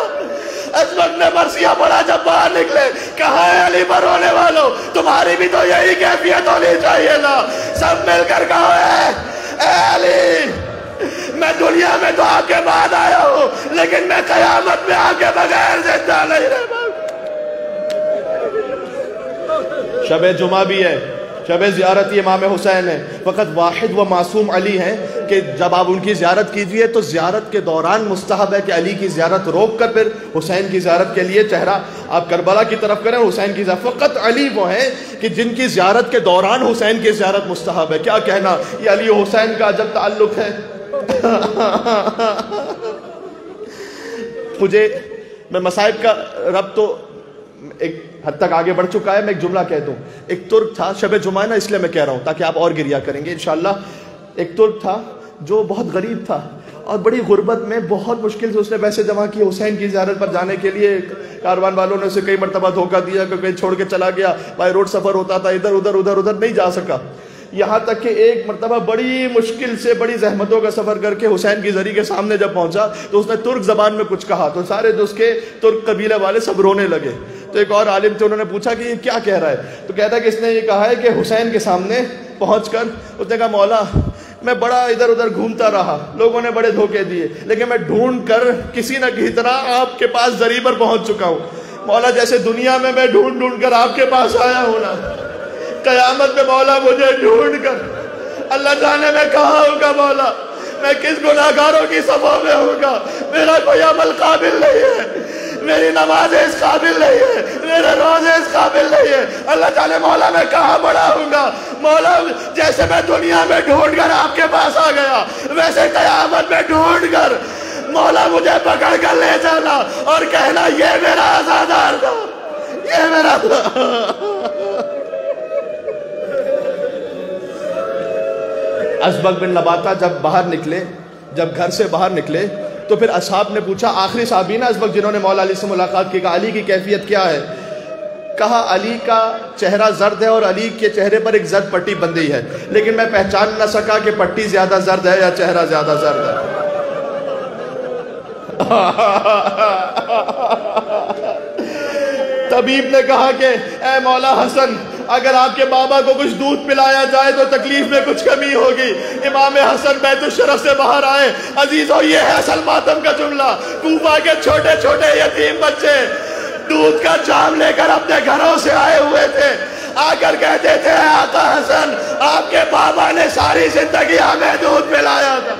Speaker 1: ازبق نے مرثیہ پڑھا جب باہر نکلے. کہا ہے علی پر رونے والوں تمہاری بھی تو یہی کیفیت ہونی چاہیے نا. سب مل کر کہو اے علی میں دنیا میں تو آپ کے بعد آیا ہوں لیکن میں قیامت میں آپ کے بغیر زندہ نہیں رہ پاؤں. شب جمعہ بھی ہے، شب زیارت امام حسین ہے. فقط واحد و معصوم علی ہیں کہ جب آپ ان کی زیارت کیجئے تو زیارت کے دوران مستحب ہے کہ علی کی زیارت روک کر پھر حسین کی زیارت کے لیے چہرہ آپ کربلا کی طرف کریں اور حسین کی زیارت. فقط علی وہ ہیں کہ جن کی زیارت کے دوران حسین کی زیارت مستحب ہے. کیا کہنا، یہ علی و حسین کا عجب تعلق ہے. میں مصائب کا رب تو ایک حد تک آگے بڑھ چکا ہے. میں ایک جملہ کہہ دوں. ایک ترک تھا، شب جمعہ نا اس لیے میں کہہ رہا ہوں تاکہ آپ اور گریا کریں گے انشاءاللہ. ایک ترک تھا جو بہت غریب تھا اور بڑی غربت میں بہت مشکل سے اس نے پیسے جمع کیے حسین کی زیارت پر جانے کے لیے. کاروان والوں نے اسے کئی مرتبہ دھوکہ دیا کہ کہیں چھوڑ کے چلا گیا، بائی روڈ سفر ہوتا تھا، ادھر ادھر نہیں جا سکا. یہاں تک کہ ایک مرتبہ بڑی مشکل سے بڑی زحمتوں کا سفر کر کے حسین کی زری کے سامنے جب پہنچا تو اس نے ترک زبان میں کچھ کہا تو سارے جو اس کے ترک قبیلے والے سب رونے لگے. تو ایک اور عالم تھے، انہوں نے پوچھا کہ یہ کیا کہہ رہا ہے؟ تو کہتا ہے کہ اس نے یہ کہا ہے کہ حسین کے سامنے پہنچ کر اس نے کہا مولا میں بڑا ادھر ادھر گھومتا رہا، لوگوں نے بڑے دھوکے دیے، لیکن میں ڈھونڈ کر کسی نہ کسی طرح آپ کے پاس زری پر پہنچ چکا ہوں. مولا جیسے دنیا میں ڈھونڈ کر آپ کے پاس آیا ہوں نا، قیامت میں مولا مجھے ڈھونڈ کر اللہ جانے میں کہاں ہوگا مولا، میں کس گناہگاروں کی صفوں میں ہوگا. میرا کوئی عمل قابل نہیں ہے، میری نمازیں اس قابل نہیں ہے، میرے روزے اس قابل نہیں ہے. اللہ جانے مولا میں کہاں بڑا ہوں گا. مولا جیسے میں دنیا میں ڈھونڈ کر آپ کے پاس آ گیا ویسے قیامت میں ڈھونڈ کر مولا مجھے پکڑ کر لے جانا اور کہنا یہ میرا عزادار تھا، یہ میرا ازبق بن نباتہ جب گھر سے باہر نکلے تو پھر اصحاب نے پوچھا، آخری صحابی نا ازبق جنہوں نے مولا علی سے ملاقات کی، کہا علی کی کیفیت کیا ہے؟ کہا علی کا چہرہ زرد ہے اور علی کے چہرے پر ایک زرد پٹی بندھی ہے، لیکن میں پہچان نہ سکا کہ پٹی زیادہ زرد ہے یا چہرہ زیادہ زرد ہے. طبیب نے کہا کہ اے مولا حسن اگر آپ کے بابا کو کچھ دودھ پلایا جائے تو تکلیف میں کچھ کمی ہوگی. امام حسن بیت الشرف سے باہر آئے. عزیزو یہ ہے اصل ماتم کا جملہ. کوفہ کے چھوٹے چھوٹے یتیم بچے دودھ کا جام لے کر اپنے گھروں سے آئے ہوئے تھے، آ کر کہتے تھے آقا حسن آپ کے بابا نے ساری زندگی ہمیں دودھ پلایا تھا،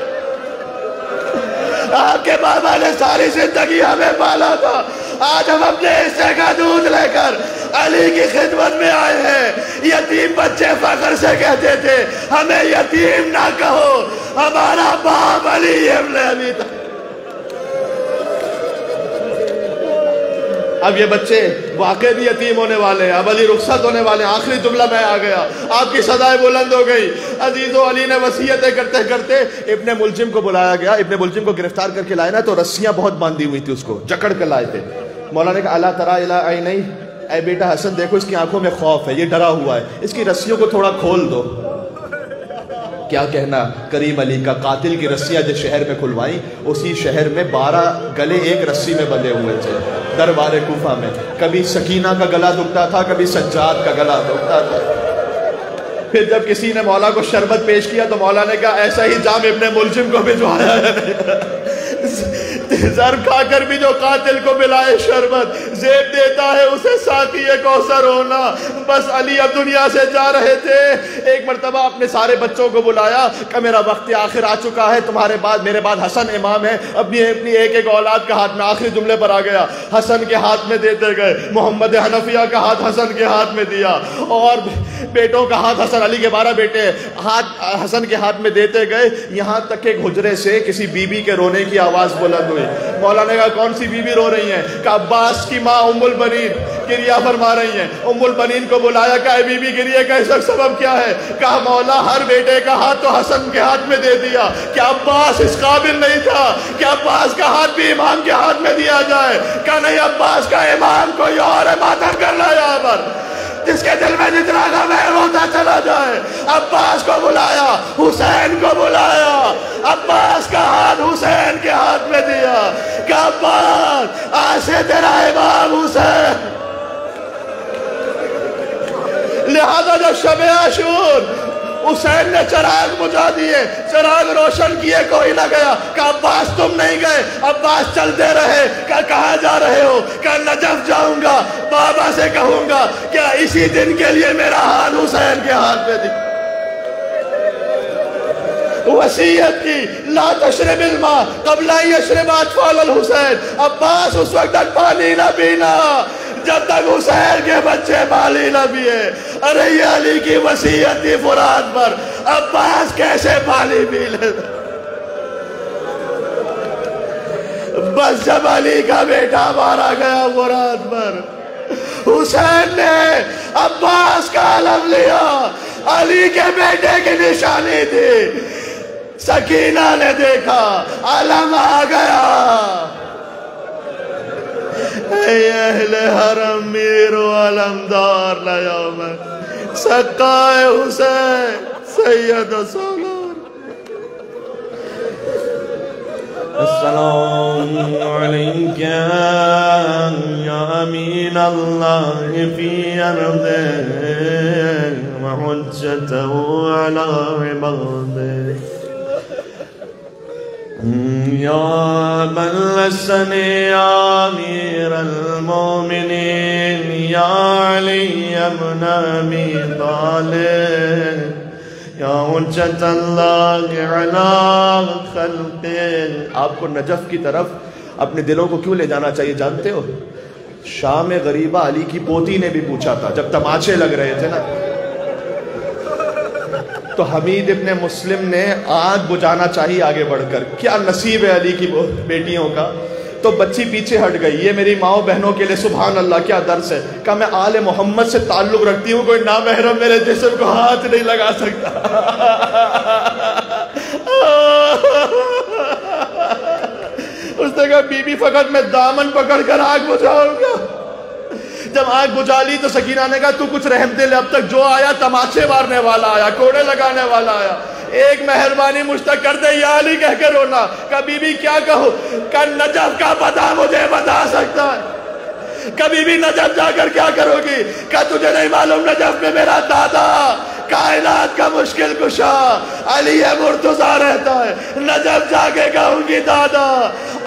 Speaker 1: آپ کے بابا نے ساری زندگی ہمیں پالا تھا، آج ہم اپنے حصے کا دودھ لے کر علی کی خدمت میں آئے ہیں. یتیم بچے فخر سے کہتے تھے ہمیں یتیم نہ کہو، ہمارا باپ علی ابن ابی طالب. اب یہ بچے واقعی بھی یتیم ہونے والے ہیں، اب علی رخصت ہونے والے ہیں. آخری جملہ میں آ گیا، آپ کی صدائے بلند ہو گئی. عزیزو علی نے وصیتیں کرتے کرتے ابن ملجم کو بلایا گیا. ابن ملجم کو گرفتار کر کے لائے نا تو رسیاں بہت باندھی ہوئی تھی، اس کو جکڑ کر لائے تھے. مولا نے کہا الا تری الی عینی، اے بیٹا حسن دیکھو اس کی آنکھوں میں خوف ہے، یہ ڈرا ہوا ہے، اس کی رسیوں کو تھوڑا کھول دو۔ کیا کہنا کریم علی کا، قاتل کی رسیاں جس شہر میں کھلوائیں، اسی شہر میں 12 گلے ایک رسی میں بندھے ہوئے تھے دربار کوفہ میں۔ کبھی سکینہ کا گلا دکھتا تھا، کبھی سجاد کا گلا دکھتا تھا۔ پھر جب کسی نے مولا کو شربت پیش کیا تو مولا نے کہا ایسا ہی جام ابن ملجم کو بھجوایا ہے، زر کھا کر بھی جو قاتل کو ملائے شربت، زیب دیتا ہے اسے ساقی کوثر ہونا۔ بس علی اب دنیا سے جا رہے تھے، ایک مرتبہ اپنے سارے بچوں کو بلایا کہ میرا وقت آخر آ چکا ہے، تمہارے بعد میرے بعد حسن امام ہے، اپنی ایک ایک اولاد کا ہاتھ میں، آخری جملے پر آ گیا، حسن کے ہاتھ میں دیتے گئے، محمد حنفیہ کا ہاتھ حسن کے ہاتھ میں دیا، اور بیٹوں کا ہاتھ حسن، علی کے 12 بیٹے ہاتھ حسن کے ہاتھ میں دیتے گئے، یہاں تک کہ حجرے سے کسی بی بی کے رونے کی آواز بلند ہوئی۔ مولا نے کہا کون سی بی بی رو رہی ہیں؟ کہ عباس کی ماں ام البنین گریہ فرما رہی ہیں۔ ام البنین کو بلایا کہ اے بی بی گریہ کا اس وقت سبب کیا ہے؟ کہا مولا ہر بیٹے کا ہاتھ تو حسن کے ہاتھ میں دے دیا، کیا عباس اس قابل نہیں تھا کہ عباس کا ہاتھ بھی امام کے ہاتھ میں دیا جائے؟ کہ نہیں، عباس کا امام کوئی اور ہے، ماتم کر لا یہاں پر، جس کے دل میں جتنا غم ہے ہوتا چلا جائے۔ عباس کو بلایا، حسین کو بلایا، عباس کا ہاتھ حسین کے ہاتھ میں دیا کہ عباس آج سے تیرا امام حسین۔ لہذا جب شب عاشور حسین نے چراغ بجھا دیے، چراغ روشن کیے، کوئی نہ گیا، کہ عباس تم نہیں گئے، عباس چلتے رہے، کہ کہاں جا رہے ہو؟ کہ نجف جاؤں گا، بابا سے کہوں گا کیا اسی دن کے لیے میرا ہاتھ حسین کے ہاتھ میں دی۔ وصیت کی لا تشرب الماء قبل ان یشرب اطفال الحسین، عباس اس وقت تک پانی نہ پینا جب تک حسین کے بچے پانی نہ پیے۔ ارے یہ علی کی وصیت تھی فرات پر، عباس کیسے پانی پی لے؟ بس جب علی کا بیٹا مارا گیا فرات پر، حسین نے عباس کا علم لیا، علی کے بیٹے کی نشانی تھی۔ سکینہ نے دیکھا علم آ گیا، اے اہل حرم میر و علمدار لیوم سقائے حسین سید و سالار۔ السلام علیکہ یا امین اللہ فی ارضہ وحجتہ علی عبادہ، یا من لسنی امیر المومنین یا علی ابن ابی طالب یا حجت اللہ علی خلق۔ آپ کو نجف کی طرف اپنے دلوں کو کیوں لے جانا چاہیے جانتے ہو؟ شام غریبہ علی کی پوتی نے بھی پوچھا تھا جب تماچے لگ رہے تھے نا، تو حمید ابن مسلم نے آگ بجھانا چاہی آگے بڑھ کر، کیا نصیب ہے علی کی بیٹیوں کا، تو بچی پیچھے ہٹ گئی، یہ میری ماؤں بہنوں کے لئے سبحان اللہ کیا درس ہے، کہا میں آل محمد سے تعلق رکھتی ہوں، کوئی نامحرم میرے جسم کو ہاتھ نہیں لگا سکتا۔ اس نے کہا بی بی فقط میں دامن پکڑ کر آگ بجھاؤں گا۔ جب آگ بجھا لی تو سکینہ نے کہا تو کچھ رحم دل، اب تک جو آیا تماچے مارنے والا آیا، کوڑے لگانے والا آیا، ایک مہربانی مجھ تک کر دے یا علی کہہ کے رونا۔ کہا بی بی کیا کہو؟ کہ نجف کا پتہ مجھے بتا سکتا ہے۔ کبھی بھی نجف جا کر کیا کرو گی؟ کہ تجھے نہیں معلوم نجف میں میرا دادا کائنات کا مشکل کشا علی مرتضیٰ رہتا ہے، نجف جا کے کہوں گی دادا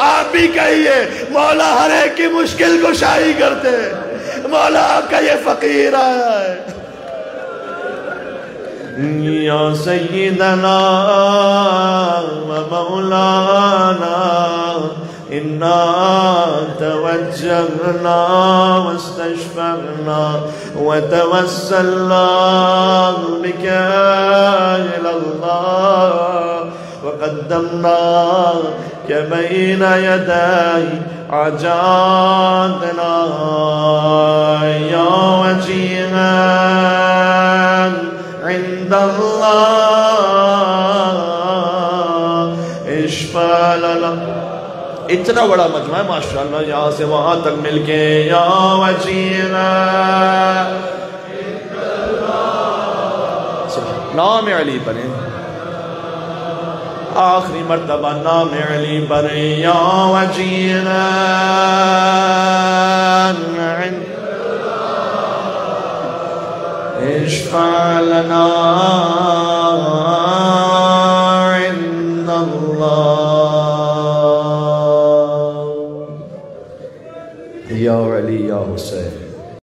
Speaker 1: آپ بھی کہیے مولا ہر ایک کی مشکل کشائی کرتے، مولا آپ کا یہ فقیر آیا ہے۔ یا سیدنا و مولانا انا توجہنا واستشفعنا وتوسلنا بک الی اللہ وقدمناک بین یدی حاجاتنا یا وجیہا عند اللہ اشفع لنا اتنا بڑا مجمع ہے ماشاءاللہ، یہاں سے وہاں تک مل کے یا وجینا نام علی پڑھیں، آخری مرتبہ نام علی پڑھیں، یا وجینا اشفع لنا عند اللہ یا علی یا حسین.